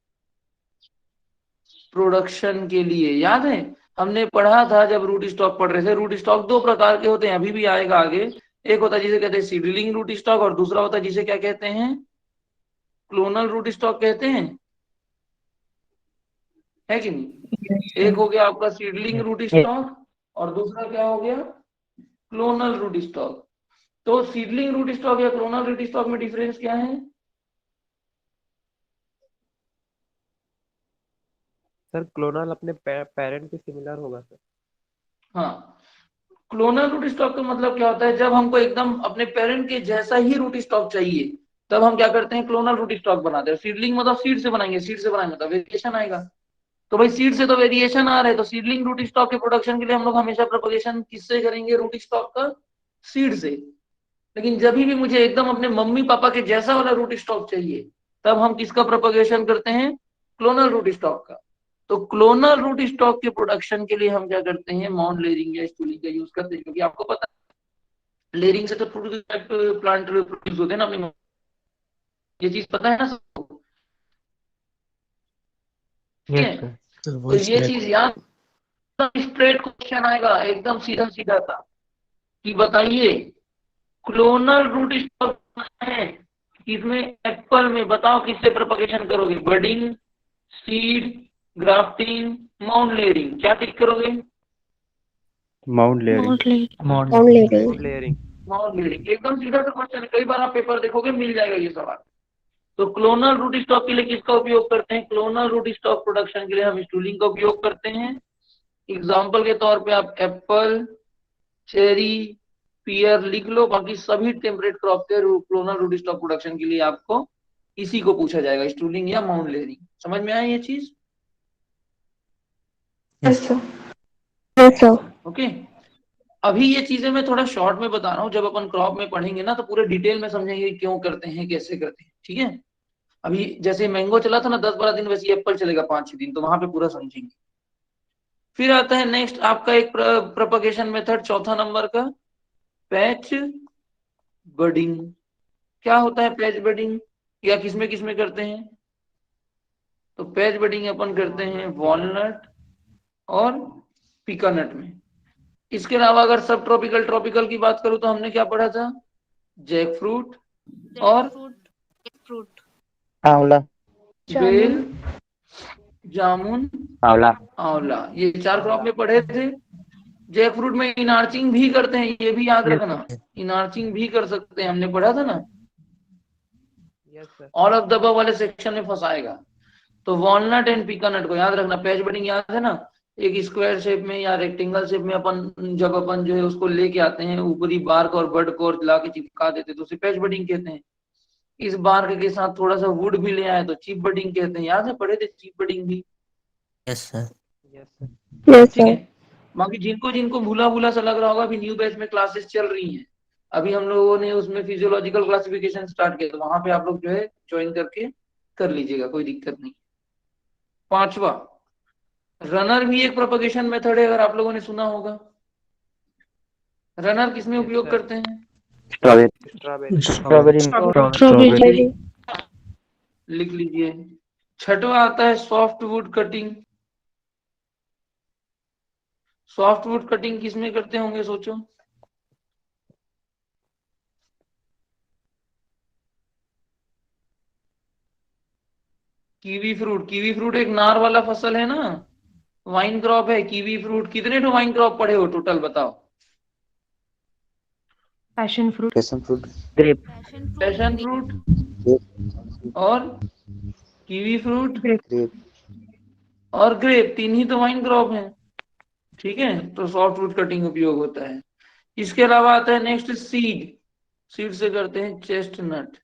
प्रोडक्शन के लिए। याद है हमने पढ़ा था जब रूट स्टॉक पढ़ रहे थे, रूट स्टॉक दो प्रकार के होते हैं, अभी भी आएगा आगे। एक होता है जिसे कहते हैं सीडलिंग रूट स्टॉक, और दूसरा होता है जिसे क्या कहते हैं, क्लोनल रूट स्टॉक कहते हैं, है कि नहीं? एक हो गया आपका सीडलिंग रूट स्टॉक और दूसरा क्या हो गया, क्लोनल रूट स्टॉक। तो सीडलिंग रूट स्टॉक या क्लोनल रूट स्टॉक में डिफरेंस क्या है? सर क्लोनल अपने पेरेंट के सिमिलर होगा सर। हाँ, क्लोनल रूट स्टॉक का मतलब क्या होता है, जब हमको एकदम अपने पेरेंट के जैसा ही रूट स्टॉक चाहिए तब हम क्या करते हैं, क्लोनल रूट स्टॉक बनाते हैं। सीडलिंग मतलब सीड से बनाएंगे, सीड से बनाएंगे तो वेरिएशन आएगा। तो भाई सीड से तो वेरिएशन आ रहे हैं, तो सीडलिंग रूट स्टॉक के प्रोडक्शन के लिए हम लोग हमेशा प्रोपगेशन किससे करेंगे, रूट स्टॉक का सीड से। लेकिन जब भी मुझे एकदम अपने मम्मी पापा के जैसा वाला रूट स्टॉक चाहिए तब हम किसका प्रोपगेशन करते हैं, क्लोनल रूट स्टॉक का। तो क्लोनल रूट स्टॉक के प्रोडक्शन के लिए हम क्या करते हैं, माउंट लेयरिंग या स्टूलिंग का यूज करते हैं, क्योंकि आपको पता है लेयरिंग से तो प्लांट प्रोड्यूस होते हैं ना अपने, ये चीज पता है ना सबको? ठीक है, तो ये चीज याद, स्ट्रेट क्वेश्चन आएगा एकदम सीधा सीधा था कि बताइए क्लोनल रूट स्टॉक है किसमें, एप्पल में, बताओ किससे प्रोपगेशन करोगे, budding, seed, grafting, mount layering, क्या टिक करोगे? Mount layering. Layering. Mount layering, एकदम सीधा सा क्वेश्चन है, कई बार आप पेपर देखोगे मिल जाएगा ये सवाल। तो क्लोनल रूट स्टॉक के लिए किसका उपयोग करते हैं, क्लोनल रूट स्टॉक प्रोडक्शन के लिए हम स्टूलिंग का उपयोग करते हैं। एग्जाम्पल के तौर पे आप एप्पल, चेरी, पियर लिख लो, बाकी सभी टेम्परेट क्रॉप के क्लोनल रूट स्टॉक प्रोडक्शन के लिए आपको इसी को पूछा जाएगा, स्टूलिंग या माउंट लेयरिंग। समझ में आया ये चीज? Yes, sir. ओके, अभी ये चीजें मैं थोड़ा शॉर्ट में बता रहा हूँ, जब अपन क्रॉप में पढ़ेंगे ना तो पूरे डिटेल में समझेंगे क्यों करते हैं, कैसे करते हैं। ठीक है, अभी जैसे मैंगो चला था ना 10-12 दिन, वैसे एप्पल चलेगा 5-6 दिन, तो वहां पे पूरा समझेंगे। फिर आता है नेक्स्ट आपका एक प्रोपगेशन मेथड, चौथा नंबर का, पैच बडिंग। क्या होता है पैच बडिंग, या किसमें किसमें करते हैं? तो पैच बडिंग अपन करते हैं वॉलनट और पिकानट में। इसके अलावा अगर सब ट्रॉपिकल ट्रॉपिकल की बात करूं तो हमने क्या पढ़ा था, जैक फ्रूट और Aula. बेल, जामुन, आंवला, ये 4 क्रॉप में पढ़े थे। जैक फ्रूट में इनार्चिंग भी करते हैं, ये भी याद रखना, इनार्चिंग भी कर सकते हैं, हमने पढ़ा था ना। Yes sir. All of the above वाले सेक्शन में फंसाएगा। तो वॉलनट एंड पिकानट को याद रखना। पैच बडिंग याद है ना, एक स्क्वायर शेप में या रेक्टेंगल शेप में अपन जब अपन जो है उसको लेके आते हैं, ऊपरी बार्क और बड को ला के चिपका देते, तो उसे पैच बडिंग कहते हैं। इस बार्क के साथ थोड़ा सा वुड भी ले आए तो चीप बडिंग कहते हैं। याद है, पढ़े थे चीप बडिंग भी। Yes, sir. Yes, sir. Yes, ठीक sir. है। बाकी जिनको जिनको भूला भूला सा लग रहा होगा, अभी न्यू बैच में क्लासेस चल रही हैं, अभी हम लोगों ने उसमें फिजियोलॉजिकल क्लासिफिकेशन स्टार्ट किया, तो वहां पे आप लोग जो है ज्वाइन करके कर लीजिएगा, कोई दिक्कत नहीं। पांचवा, रनर भी एक प्रोपगेशन मेथड है, अगर आप लोगों ने सुना होगा। रनर किसमें Yes, उपयोग sir. करते हैं? Strawberry Strawberry. Strawberry Strawberry. लिख लीजिए। छठवा आता है soft wood cutting. Soft wood cutting किसमें करते होंगे, सोचो। Kiwi fruit. कीवी फ्रूट एक नार वाला फसल है ना, वाइन क्रॉप है कीवी फ्रूट। कितने तो वाइन क्रॉप पढ़े हो टोटल, बताओ। Passion fruit. Passion fruit grape passion fruit और कीवी फ्रूट Grape. ग्रेप और ग्रेप, तीन ही तो वाइन क्रॉप है। ठीक है, तो सॉफ्ट वुड कटिंग उपयोग होता है। इसके अलावा आता है नेक्स्ट सीड। सीड से करते हैं चेस्टनट।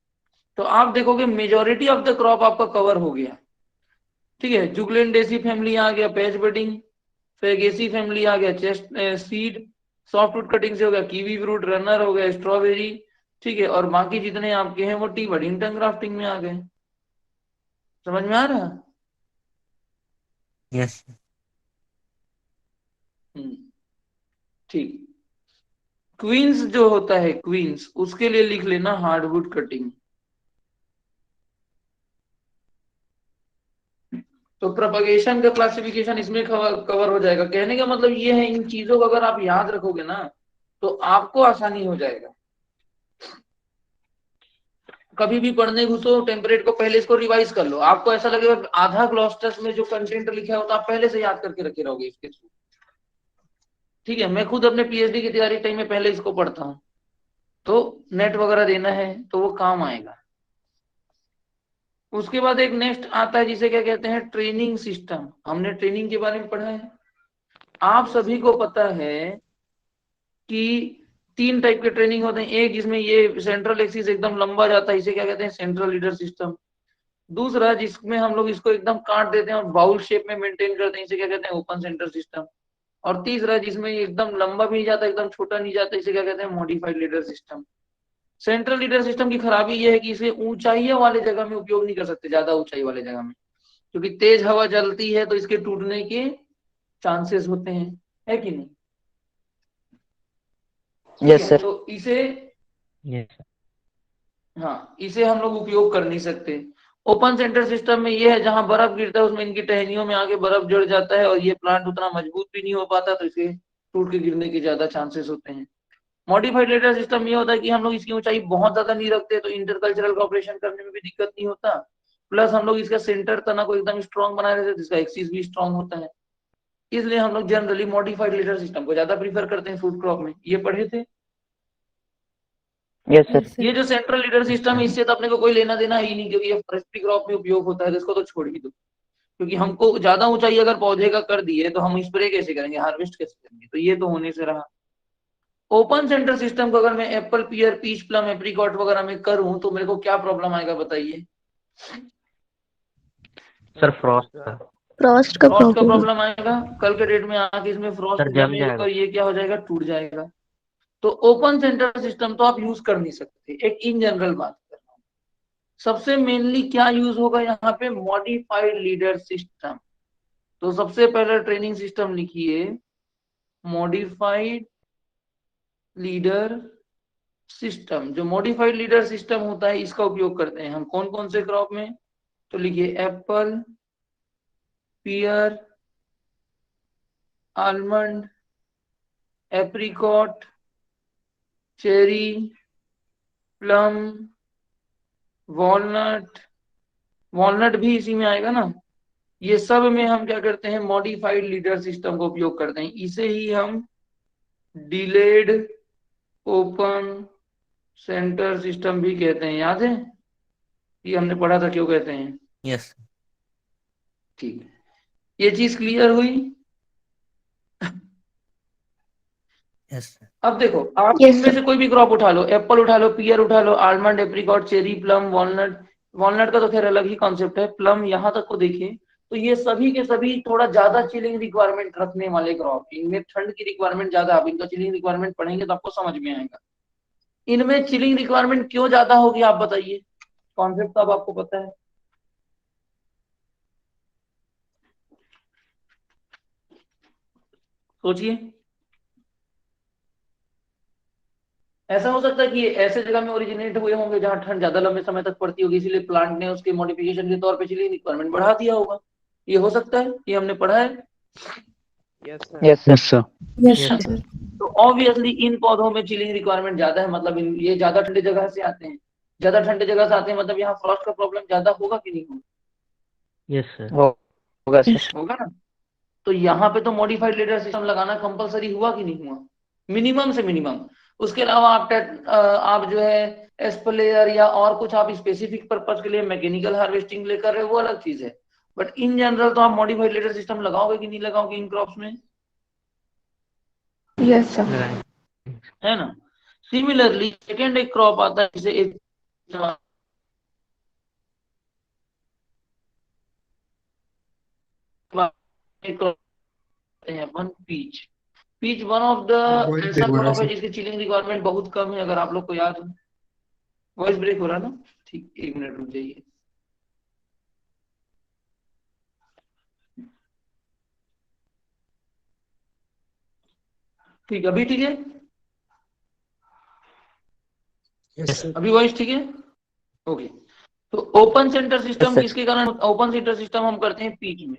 तो आप देखोगे मेजोरिटी ऑफ द क्रॉप आपका कवर हो गया। ठीक है, जुगलैंडेसी फैमिली आ गया पैच बडिंग, फेगेसी फैमिली आ गया chest seed, soft wood cutting से हो गया कीवी फ्रूट, रनर हो गया स्ट्रॉबेरी। ठीक है, और बाकी जितने आपके हैं वो टी बडिंगटन ग्राफ्टिंग में आ गए। समझ में आ रहा है? Yes. ठीक। क्वींस जो होता है, क्वींस, उसके लिए लिख लेना हार्डवुड कटिंग। तो प्रोपगेशन का क्लासिफिकेशन इसमें कवर हो जाएगा। कहने का मतलब ये है, इन चीजों को अगर आप याद रखोगे ना तो आपको आसानी हो जाएगा। कभी भी पढ़ने घुसो टेम्परेट को, पहले इसको रिवाइज कर लो। आपको ऐसा लगेगा आधा ग्लॉस्टस में जो कंटेंट लिखा है वो तो आप पहले से याद करके रखे रहोगे इसके थ्रू। ठीक है, मैं खुद अपने पीएचडी की तैयारी टाइम में पहले इसको पढ़ता हूँ, तो नेट वगैरह देना है तो वो काम आएगा। उसके बाद एक नेक्स्ट आता है जिसे क्या कहते हैं, ट्रेनिंग सिस्टम। हमने ट्रेनिंग के बारे में पढ़ा है। आप सभी को पता है कि तीन टाइप के ट्रेनिंग होते हैं। एक जिसमें ये सेंट्रल एक्सिस एकदम लंबा जाता है, इसे क्या कहते हैं, सेंट्रल लीडर सिस्टम। दूसरा जिसमें हम लोग इसको एकदम काट देते हैं और बाउल शेप में मेंटेन करते हैं, इसे क्या कहते हैं, ओपन सेंटर सिस्टम। और तीसरा जिसमें ये एकदम लंबा भी नहीं जाता एकदम छोटा नहीं जाता, इसे क्या कहते हैं, modified leader system. Central leader system की खराबी यह है कि इसे ऊंचाई वाले जगह में उपयोग नहीं कर सकते, ज्यादा ऊंचाई वाले जगह में, क्योंकि तेज हवा चलती है तो इसके टूटने के चांसेस होते हैं, है कि नहीं? यस सर तो इसे, Yes, sir. हाँ, इसे हम लोग उपयोग कर नहीं सकते। ओपन सेंटर सिस्टम में ये है जहां बर्फ गिरता है उसमें इनकी टहनियों में आके बर्फ जड़ जाता है और ये प्लांट उतना मजबूत भी नहीं हो पाता, तो इसे टूट के गिरने के ज्यादा चांसेस होते हैं। मॉडिफाइड लेटर सिस्टम ये होता है कि हम लोग इसकी ऊंचाई बहुत ज्यादा नहीं रखते, तो इंटरकल्चरल कॉपरेशन करने में भी दिक्कत नहीं होता। प्लस हम लोग इसका सेंटर तना को एकदम स्ट्रॉन्ग बनाए रहते हैं, जिसका एक्सिस भी स्ट्रॉन्ग होता है। इसलिए हम लोग जनरली मॉडिफाइड लेटर सिस्टम को ज्यादा प्रीफर करते हैं फूड क्रॉप में। ये पढ़े थे। Yes sir Yes, sir. ये जो सेंट्रल लीडर सिस्टम है इससे तो अपने को कोई लेना देना ही नहीं, क्योंकि ये फॉरेस्ट्री क्रॉप में उपयोग होता है, तो इसको तो छोड़ ही दो। क्योंकि हमको ज्यादा ऊंचाई अगर पौधे का कर दिए तो हम स्प्रे कैसे करेंगे, हार्वेस्ट कैसे करेंगे, तो ये तो होने से रहा। ओपन सेंटर सिस्टम को अगर मैं Apple, pear, peach, plum, apricot वगैरह में करूं तो मेरे को क्या प्रॉब्लम आएगा, बताइए। Sir, frost, sir. फ्रॉस्ट का फ्रॉस्ट का प्रॉब्लम। प्रॉब्लम आएगा, कल के डेट में आके इसमें फ्रॉस्ट Sir, जम जमेगा जाएगा. और ये क्या हो जाएगा, टूट जाएगा। तो ओपन सेंटर सिस्टम तो आप यूज कर नहीं सकते, एक इन जनरल बात कर रहा हूं। सबसे मेनली क्या यूज होगा यहाँ पे, मॉडिफाइड लीडर सिस्टम। तो सबसे पहले ट्रेनिंग सिस्टम लिखिए, मॉडिफाइड लीडर सिस्टम। जो मॉडिफाइड लीडर सिस्टम होता है इसका उपयोग करते हैं हम कौन कौन से क्रॉप में, तो लिखिए apple, pear, almond, apricot, cherry, plum, walnut. Walnut भी इसी में आएगा ना। ये सब में हम क्या करते हैं, मॉडिफाइड लीडर सिस्टम का उपयोग करते हैं। इसे ही हम डिलेड ओपन सेंटर सिस्टम भी कहते हैं। याद है, ये हमने पढ़ा था क्यों कहते हैं। Yes, sir. ठीक है, ये चीज क्लियर हुई। Yes, sir. अब देखो आप Yes, इनमें sir. से कोई भी क्रॉप उठा लो, एप्पल उठा लो, पियर उठा लो, almond, apricot, cherry, plum, walnut. Walnut का तो खैर अलग ही कॉन्सेप्ट है, प्लम यहाँ तक को देखिए तो ये सभी के सभी थोड़ा ज्यादा चिलिंग रिक्वायरमेंट रखने वाले क्रॉप, इनमें ठंड की रिक्वायरमेंट ज्यादा। आप इनका चिलिंग रिक्वायरमेंट पढ़ेंगे तो आपको समझ में आएगा इनमें चिलिंग रिक्वायरमेंट क्यों ज्यादा होगी। आप बताइए, कॉन्सेप्ट तो अब आपको पता है। सोचिए, ऐसा हो सकता है कि ये ऐसे जगह में ओरिजिनेट हुए होंगे जहां ठंड ज्यादा लंबे समय तक पड़ती होगी, इसीलिए प्लांट ने उसके मॉडिफिकेशन के तौर पे चिलिंग रिक्वायरमेंट बढ़ा दिया होगा। ये हो सकता है, ये हमने पढ़ा है। Yes sir. Yes, sir. Yes sir. Yes, Yes, sir. तो ऑब्वियसली इन पौधों में चिलिंग रिक्वायरमेंट ज्यादा है, मतलब ये ज्यादा ठंडे जगह से आते हैं। ज्यादा ठंडे जगह से आते हैं मतलब यहाँ फ्रॉस्ट का प्रॉब्लम ज्यादा होगा कि नहीं होगा? yes, sir. होगा सर। Yes. होगा ना। तो यहाँ पे तो मॉडिफाइड लेडर सिस्टम लगाना कंपलसरी हुआ कि नहीं हुआ, मिनिमम से मिनिमम। उसके अलावा आप जो है एस्पलेयर या और कुछ आप स्पेसिफिक पर्पज के लिए मैकेनिकल हार्वेस्टिंग ले कर रहे हो, वो अलग चीज है। बट इन जनरल तो आप मॉडिफाइड लेडर सिस्टम लगाओगे कि नहीं लगाओगे इन क्रॉप्स में, Yes, sir. लगाएंगे। है ना। सिमिलरली सेकेंड एक क्रॉप आता है जिसे एक अपन peach. Peach one of the ऐसा क्रॉप है जिसकी चिलिंग रिक्वायरमेंट बहुत कम है, अगर आप लोग को याद हो। वॉइस ब्रेक हो रहा है ना, ठीक, एक मिनट रुक जाइए। ठीक, अभी ठीक है, अभी वॉइस ठीक है, ओके। तो ओपन सेंटर सिस्टम sir. किसके कारण, ओपन सेंटर सिस्टम हम करते हैं पीच में।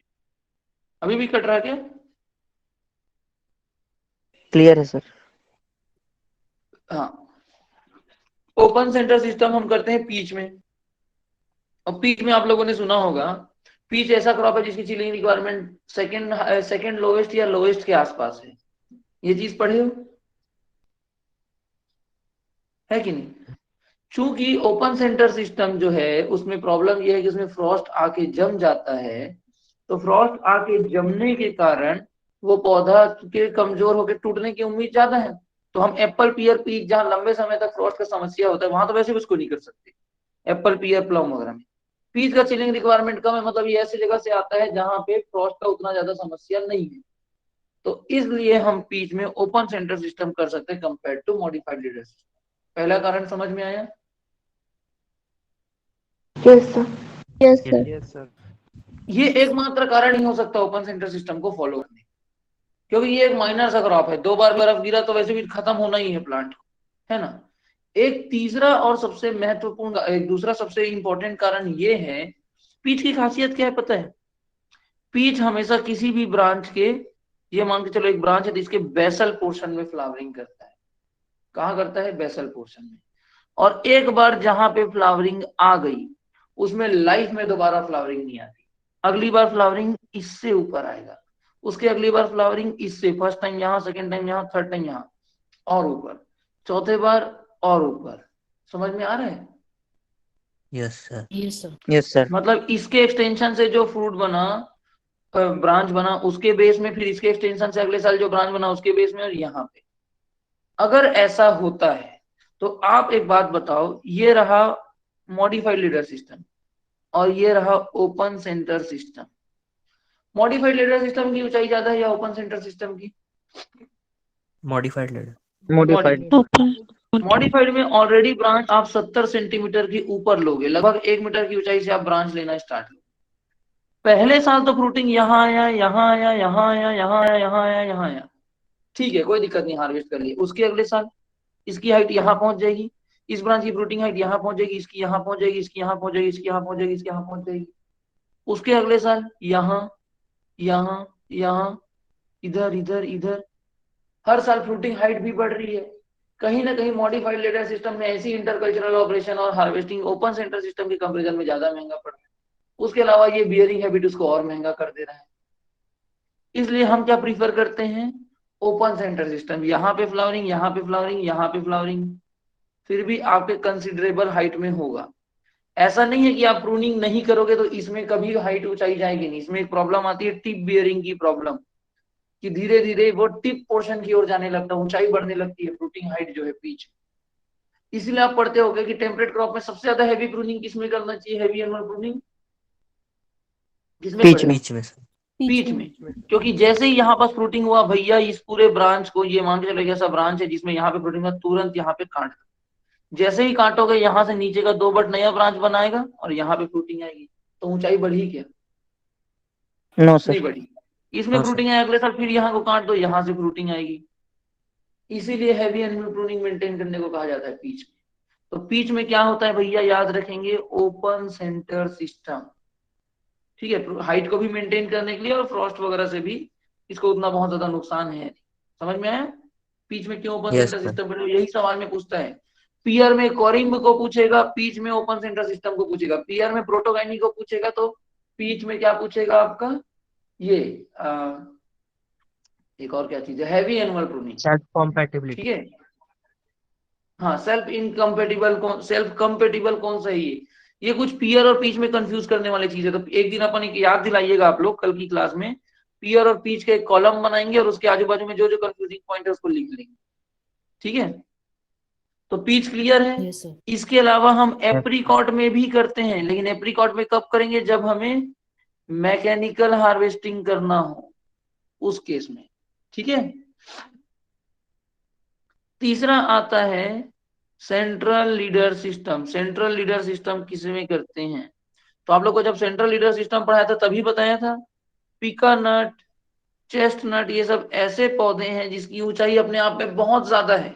अभी भी कट रहा है क्या? Clear है सर। हाँ, ओपन सेंटर सिस्टम हम करते हैं पीच में। और पीच में आप लोगों ने सुना होगा, पीच ऐसा क्रॉप है जिसकी चिलिंग रिक्वायरमेंट सेकंड लोएस्ट या लोएस्ट के आसपास है। ये चीज पढ़े हो, है कि नहीं? चूंकि ओपन सेंटर सिस्टम जो है उसमें प्रॉब्लम यह है कि उसमें फ्रॉस्ट आके जम जाता है, तो फ्रॉस्ट आके जमने के कारण वो पौधा के कमजोर होकर टूटने की उम्मीद ज्यादा है। तो हम एप्पल, पियर, पीच जहां लंबे समय तक फ्रॉस्ट का समस्या होता है वहां तो वैसे भी उसको नहीं कर सकते, एप्पल, पियर, प्लम वगैरह में। पीच का चिलिंग रिक्वायरमेंट कम है, मतलब ये ऐसी जगह से आता है जहां पे फ्रॉस्ट का उतना ज्यादा समस्या नहीं है। तो इसलिए हम पीच में ओपन सेंटर सिस्टम कर सकते हैं compare to modified leader system. पहला कारण समझ में आया? Yes, sir. Yes, sir. Yes sir. ये एकमात्र कारण ही हो सकता है ओपन सेंटर सिस्टम को फॉलो करने, क्योंकि ये एक माइनर सा क्रॉप है, 2 बार बर्फ गिरा तो वैसे भी खत्म होना ही है प्लांट, है ना। एक तीसरा और सबसे महत्वपूर्ण, एक दूसरा सबसे इंपॉर्टेंट कारण ये है, पीच की खासियत क्या है पता है? पीच हमेशा किसी भी ब्रांच के, ये मान के चलो एक ब्रांच है जिसके बेसल पोर्शन में फ्लावरिंग करता है। कहाँ करता है? बेसल पोर्शन में। और एक बार जहां पे फ्लावरिंग आ गई उसमें लाइफ में दोबारा फ्लावरिंग नहीं आती। अगली बार फ्लावरिंग इससे ऊपर आएगा, उसके अगली बार फ्लावरिंग इससे, फर्स्ट टाइम यहाँ, सेकंड टाइम यहाँ, थर्ड टाइम यहाँ, और ऊपर, चौथे बार और ऊपर। समझ में आ रहा है? Yes, sir. Yes, sir. Yes, sir. मतलब इसके एक्सटेंशन से जो फ्रूट बना, ब्रांच बना, उसके बेस में, फिर इसके एक्सटेंशन से अगले साल जो ब्रांच बना उसके बेस में, और यहाँ पे अगर ऐसा होता है तो आप एक बात बताओ, ये रहा मॉडिफाइड लीडर सिस्टम और ये रहा open centre system. Modified leader system की ऊंचाई ज्यादा है या ओपन सेंटर सिस्टम की? Modified leader. Modified. Open. Modified में ऑलरेडी ब्रांच आप 70 सेंटीमीटर के ऊपर लोगे, लगभग 1 मीटर की ऊंचाई से आप ब्रांच लेना स्टार्ट करो। पहले साल तो फ्रूटिंग यहाँ आया, यहाँ आया, यहाँ आया, यहाँ आया, यहाँ आया, यहाँ आया, ठीक है, कोई दिक्कत नहीं, हार्वेस्ट कर लिए। उसके अगले साल इसकी हाइट यहाँ पहुंच जाएगी, इस ब्रांच की फ्रूटिंग हाइट यहाँ पहुंच जाएगी, इसकी यहाँ पहुंच जाएगी, इसकी यहाँ पहुंच जाएगी, इसकी यहाँ पहुंच जाएगी, इसकी यहाँ पहुंच जाएगी। उसके अगले साल यहाँ, यहाँ, यहाँ, इधर, इधर, इधर, हर साल फ्रूटिंग हाइट भी बढ़ रही है। कहीं ना कहीं मॉडिफाइड लेडर सिस्टम में ऐसी इंटरकल्चरल ऑपरेशन और हार्वेस्टिंग ओपन सेंटर सिस्टम के कंपैरिजन में ज्यादा महंगा पड़ रहा है। उसके अलावा ये बियरिंग हैबिट उसको और महंगा कर दे रहा है। इसलिए हम क्या प्रीफर करते हैं? Open centre system. यहाँ पे फ्लावरिंग, यहाँ पे फ्लावरिंग, यहाँ पे फ्लावरिंग, फिर भी आपके कंसिडरेबल हाइट में होगा। ऐसा नहीं है कि आप प्रूनिंग नहीं करोगे तो इसमें कभी हाइट ऊंचाई जाएगी नहीं। इसमें एक प्रॉब्लम आती है टिप बियरिंग की प्रॉब्लम। कि धीरे धीरे वो टिप पोर्शन की ओर जाने लगता है, ऊंचाई बढ़ने लगती है फ्रूटिंग हाइट जो है पीच। इसलिए आप पढ़ते होगे कि टेम्परेट क्रॉप में सबसे ज्यादा हैवी प्रूनिंग किसमें करना चाहिए, हैवी एनुअल प्रूनिंग किसमें पीच करें? में। बीच में सर। पीच में। क्योंकि जैसे ही यहाँ पर फ्रूटिंग हुआ भैया, इस पूरे ब्रांच को ये मान के चलो ऐसा ब्रांच है जिसमें यहाँ पे फ्रूटिंग हुआ, तुरंत यहाँ पे काट दो। जैसे ही काटोगे यहाँ से नीचे का 2 बट नया ब्रांच बनाएगा और यहाँ पे फ्रूटिंग आएगी, तो ऊंचाई बढ़ी क्या? नो नहीं सर। बढ़ी। इसमें हाँ सर। फ्रूटिंग आए अगले साल, फिर यहाँ को काट दो, यहाँ से फ्रूटिंग आएगी। इसीलिए हैवी एनुअल प्रूनिंग मेंटेन करने को कहा जाता है पीच में। तो पीच में क्या होता है भैया, याद रखेंगे, ओपन सेंटर सिस्टम। ठीक है, हाइट को भी मेंटेन करने के लिए और फ्रॉस्ट वगैरह से भी इसको उतना बहुत ज्यादा नुकसान है। समझ में आया? पीच में क्यों open yes centre sir. System, यही सवाल में पूछता है। पीयर में कोरिम्ब को पूछेगा, पीच में ओपन सेंटर सिस्टम को पूछेगा। पीयर में प्रोटोगाइनी को पूछेगा, तो पीच में क्या पूछेगा आपका, ये एक और क्या चीज है, heavy annual pruning. Self compatibility. ठीक है, हाँ, सेल्फ कंपेटिबल कौन सा है ये कुछ पीयर और पीच में कंफ्यूज करने वाली चीज है। तो एक दिन अपन एक याद दिलाइएगा आप लोग कल की क्लास में, पीयर और पीच के एक कॉलम बनाएंगे और उसके आजू बाजू में जो जो कंफ्यूजिंग पॉइंट है उसको लिख लेंगे। ठीक है, तो पीच क्लियर है। Yes, sir. इसके अलावा हम एप्रीकॉट में भी करते हैं, लेकिन एप्रीकॉट में कब करेंगे, जब हमें मैकेनिकल हार्वेस्टिंग करना हो, उस केस में। ठीक है, तीसरा आता है central leader system. Central leader system किसमें करते हैं? तो आप लोग को जब सेंट्रल लीडर सिस्टम पढ़ाया था तभी बताया था, पिका नट, चेस्ट नट, ये सब ऐसे पौधे हैं जिसकी ऊंचाई अपने आप में बहुत ज्यादा है।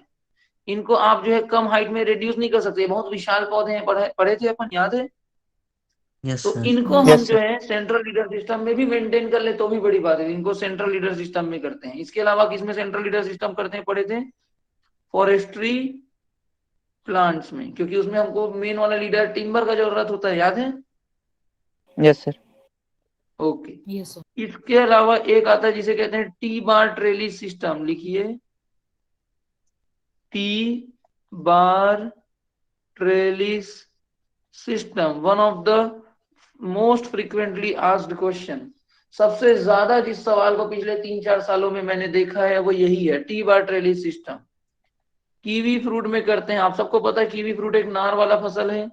इनको आप जो है कम हाइट में रिड्यूस नहीं कर सकते, बहुत विशाल पौधे हैं, पढ़े थे अपन, याद है? यस तो सर। इनको हम यस जो सर। है सेंट्रल लीडर सिस्टम में भी मेंटेन कर ले तो भी बड़ी बात है, इनको सेंट्रल लीडर सिस्टम में करते हैं। इसके अलावा किसमें सेंट्रल लीडर सिस्टम करते हैं, पढ़े थे, फॉरेस्ट्री प्लांट्स में, क्योंकि उसमें हमको मेन वाला लीडर टिम्बर का जरूरत होता है, याद है? Yes sir. Okay. Yes, sir. इसके अलावा एक आता है जिसे कहते हैं टी बार ट्रेलिस सिस्टम। लिखिए, T bar trellis system, one of the most frequently asked question. सबसे ज्यादा जिस सवाल को पिछले 3-4 सालों में मैंने देखा है वो यही है, T bar trellis system. Kiwi fruit में करते हैं, आप सबको पता है कीवी फ्रूट एक नार वाला फसल है।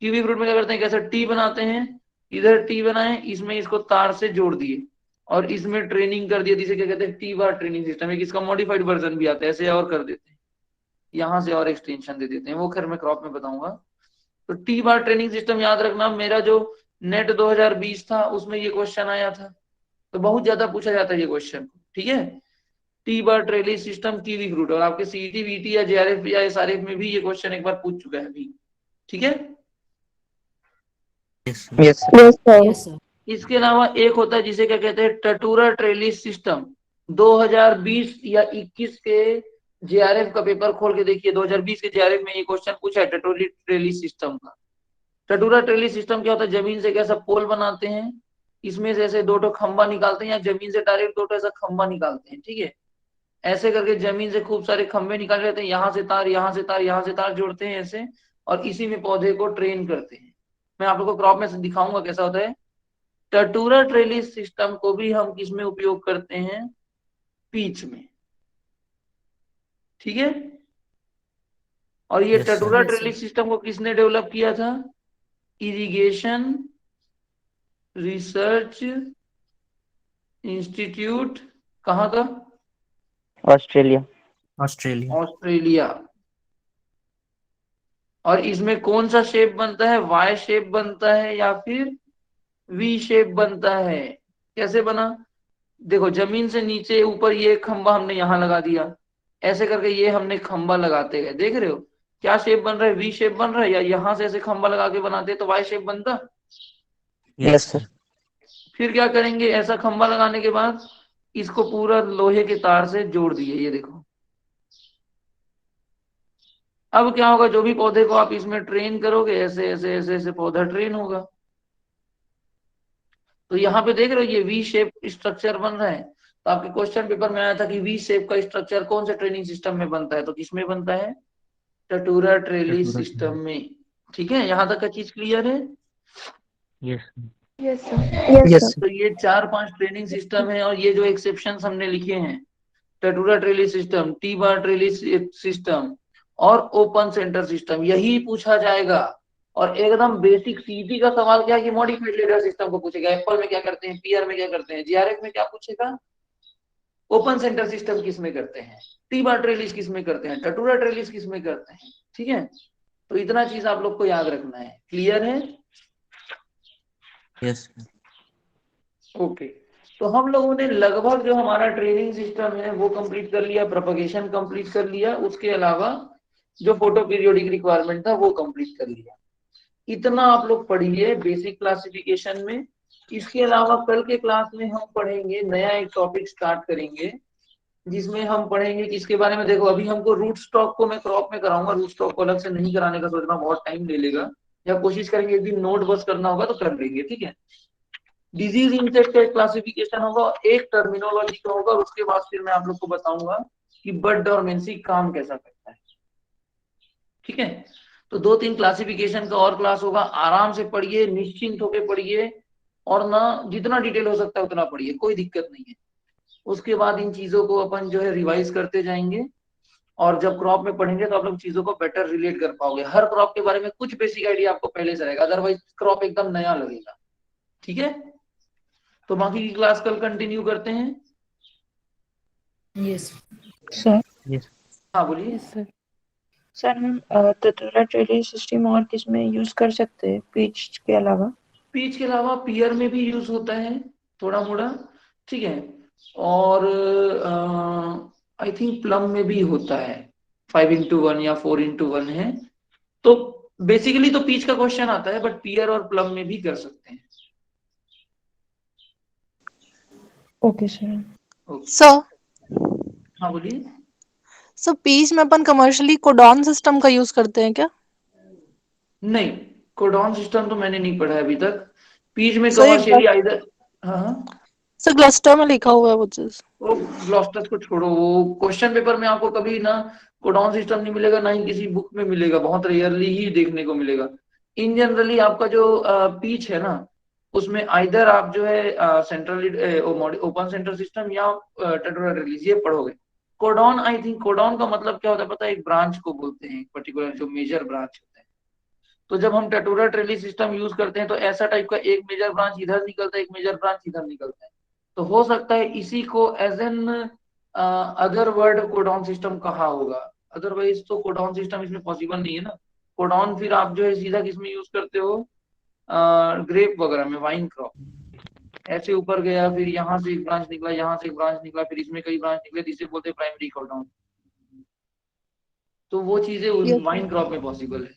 कीवी फ्रूट में क्या करते हैं, कैसे टी बनाते हैं, इधर टी बनाए, इसमें इसको तार से जोड़ दिए और इसमें ट्रेनिंग कर दिया, जिसे क्या कहते हैं, टी बार ट्रेनिंग सिस्टम। एक इसका मॉडिफाइड वर्जन भी आता है, ऐसे और कर देते हैं, यहाँ से और एक्सटेंशन दे देते हैं, वो खैर मैं क्रॉप में बताऊंगा। तो टी बार ट्रेनिंग सिस्टम याद रखना, मेरा जो नेट 2020 था उसमें ये क्वेश्चन आया था, तो बहुत ज्यादा पूछा जाता है ये क्वेश्चन। ठीक है, T bar trellis system kiwi fruit, और आपके सीईटी वीटी या जेआरएफ या एसआरएफ में भी ये क्वेश्चन एक बार पूछ चुका है अभी। ठीक है, yes sir. Yes sir. Yes, sir. Yes, sir. इसके अलावा एक होता है जिसे क्या कहते हैं टटूरा ट्रेलिस सिस्टम। 2020 या 21 के जेआरएफ का पेपर खोल के देखिए, 2020 के जेआरएफ में ये क्वेश्चन पूछा है टटूरी ट्रेलिस सिस्टम का। टटूरा ट्रेलिस सिस्टम क्या होता है, जमीन से कैसा पोल बनाते हैं, इसमें से ऐसे 2 खंबा निकालते हैं, या जमीन से डायरेक्ट 2 ऐसा खंबा निकालते हैं। ठीक है, ऐसे करके जमीन से खूब सारे खंबे निकाल लेते हैं, यहाँ से तार, यहाँ से तार, यहाँ से तार जोड़ते हैं ऐसे, और इसी में पौधे को ट्रेन करते हैं। मैं आप लोग को क्रॉप में दिखाऊंगा कैसा होता है। टटूरा ट्रेलिस सिस्टम को भी हम किसमें उपयोग करते हैं, पीच में। ठीक है, और ये Yes, sir. टटूरा Yes, sir. Trellis system को किसने डेवलप किया था, इरिगेशन रिसर्च इंस्टीट्यूट, कहाँ का, ऑस्ट्रेलिया। ऑस्ट्रेलिया। ऑस्ट्रेलिया। और इसमें कौन सा शेप बनता है, वाई शेप बनता है या फिर वी शेप बनता है? कैसे बना, देखो, जमीन से नीचे ऊपर ये खंबा हमने यहाँ लगा दिया, ऐसे करके ये हमने खंबा लगाते गए, देख रहे हो क्या शेप बन रहा है, वी शेप बन रहा है, या यहाँ से ऐसे खंबा लगा के बनाते तो वाई शेप बनता। Yes sir. फिर क्या करेंगे, ऐसा खंबा लगाने के बाद इसको पूरा लोहे के तार से जोड़ दिए, ये देखो। अब क्या होगा, जो भी पौधे को आप इसमें ट्रेन करोगे, ऐसे ऐसे ऐसे ऐसे पौधा ट्रेन होगा। तो यहाँ पे देख रहे हो ये वी शेप स्ट्रक्चर बन रहा है। तो आपके क्वेश्चन पेपर में आया था कि वी शेप का स्ट्रक्चर कौन से ट्रेनिंग सिस्टम में बनता है, तो किसमें बनता है, टटूरा ट्रेलिस टटूरा सिस्टम में। ठीक है, यहाँ तक का चीज क्लियर है? Yes sir. Yes, sir. Yes, sir. तो ये 4-5 ट्रेनिंग सिस्टम है, और ये जो एक्सेप्शन हमने लिखे हैं, टटूरा ट्रेली सिस्टम, टी बार ट्रेली सिस्टम और ओपन सेंटर सिस्टम, यही पूछा जाएगा। और एकदम बेसिक सीधी का सवाल क्या है कि मॉडिफाइड लेडर सिस्टम को पूछेगा, एप्पल में क्या करते हैं, पीआर में क्या करते हैं, जीआरएफ में क्या पूछेगा, ओपन सेंटर सिस्टम किस में करते हैं, टी बार ट्रेलिस किस में करते हैं, टटूरा ट्रेलिस किस में करते हैं। ठीक है, तो इतना चीज आप लोग को याद रखना है। क्लियर है? Yes. ओके, तो हम लोगों ने लगभग जो हमारा ट्रेनिंग सिस्टम है वो कंप्लीट कर लिया, प्रोपगेशन कंप्लीट कर लिया, उसके अलावा जो फोटो पीरियोडिक रिक्वायरमेंट था वो कंप्लीट कर लिया। इतना आप लोग पढ़िए बेसिक क्लासिफिकेशन में। इसके अलावा कल के क्लास में हम पढ़ेंगे, नया एक टॉपिक स्टार्ट करेंगे जिसमें हम पढ़ेंगे किसके बारे में। देखो, अभी हमको रूट स्टॉक को मैं क्रॉप में कराऊंगा, रूट स्टॉक को अलग से नहीं कराने का सोचना, बहुत टाइम ले लेगा, या कोशिश करेंगे एक दिन नोट बस करना होगा तो कर लेंगे। ठीक है, डिजीज इंसेक्ट का क्लासिफिकेशन होगा, एक टर्मिनोलॉजी का होगा, और उसके बाद फिर मैं आप लोग को बताऊंगा कि बड डोरमेंसी काम कैसा करता है। ठीक है, तो 2-3 क्लासिफिकेशन का और क्लास होगा, आराम से पढ़िए, निश्चिंत होकर पढ़िए, और ना जितना डिटेल हो सकता है उतना पढ़िए, कोई दिक्कत नहीं है। उसके बाद इन चीजों को अपन जो है रिवाइज करते जाएंगे, और जब क्रॉप में पढ़ेंगे तो आप लोग चीजों को बेटर रिलेट कर पाओगे। हर क्रॉप के बारे में कुछ बेसिक आइडिया आपको पहले से रहेगा, अदरवाइज क्रॉप एकदम नया लगेगा। ठीक है, तो बाकी की क्लास कल कंटिन्यू करते हैं। Yes. Sir. हाँ बोलिए। Yes, sir. सर हम टटूरा ट्रेलिंग सिस्टम और किस में यूज कर सकते हैं पिच के अलावा? पीच के अलावा पीयर में भी यूज होता है थोड़ा मोड़ा। ठीक है, और आई थिंक प्लम में भी होता है, 5x1 या 4x1 है। तो बेसिकली तो पीच का क्वेश्चन आता है, बट पियर और प्लम में भी कर सकते हैं। Okay sir. सर हाँ बोलिए। सर पीच में अपन कमर्शियली कोडॉन सिस्टम का यूज करते हैं क्या? नहीं, कोडॉन सिस्टम तो मैंने नहीं पढ़ा है अभी तक। पीच में सर ये कमर्शियली आइदर, हाँ सर ग्लस्टर में लिखा हुआ है वो चीज। वो ग्लॉस्टस को छोड़ो, वो क्वेश्चन पेपर में आपको कभी ना कोडॉन सिस्टम नहीं मिलेगा, ना ही किसी बुक में मिलेगा, बहुत रेयरली ही देखने को मिलेगा। इन जनरली आपका जो पीच है ना, उसमें आइदर आप जो है सेंट्रल ओपन सेंटर सिस्टम या टटोरा रिलीज ये पढ़ोगे। कोडॉन, आई थिंक कोडॉन का मतलब क्या होता है पता है, एक ब्रांच को बोलते हैं, पर्टिकुलर जो मेजर ब्रांच होता है। तो जब हम टटोरा ट्रेली सिस्टम यूज करते हैं तो ऐसा टाइप का एक मेजर ब्रांच इधर निकलता है, एक मेजर ब्रांच इधर निकलता है। तो हो सकता है इसी को as an other word codon system कहा होगा, अदरवाइज तो कोडॉन सिस्टम इसमें पॉसिबल नहीं है ना। कोडॉन फिर आप जो है सीधा किसमें यूज करते हो, ग्रेप वगैरह में, वाइन क्रॉप। ऐसे ऊपर गया, फिर यहाँ से एक ब्रांच निकला, यहाँ से एक ब्रांच निकला, फिर इसमें कई ब्रांच निकले, जिसे बोलते हैं प्राइमरी कोडॉन। तो वो चीजें Yes, वाइन क्रॉप में पॉसिबल है।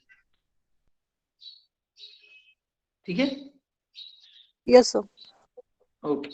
ठीक है, यस सर। ओके।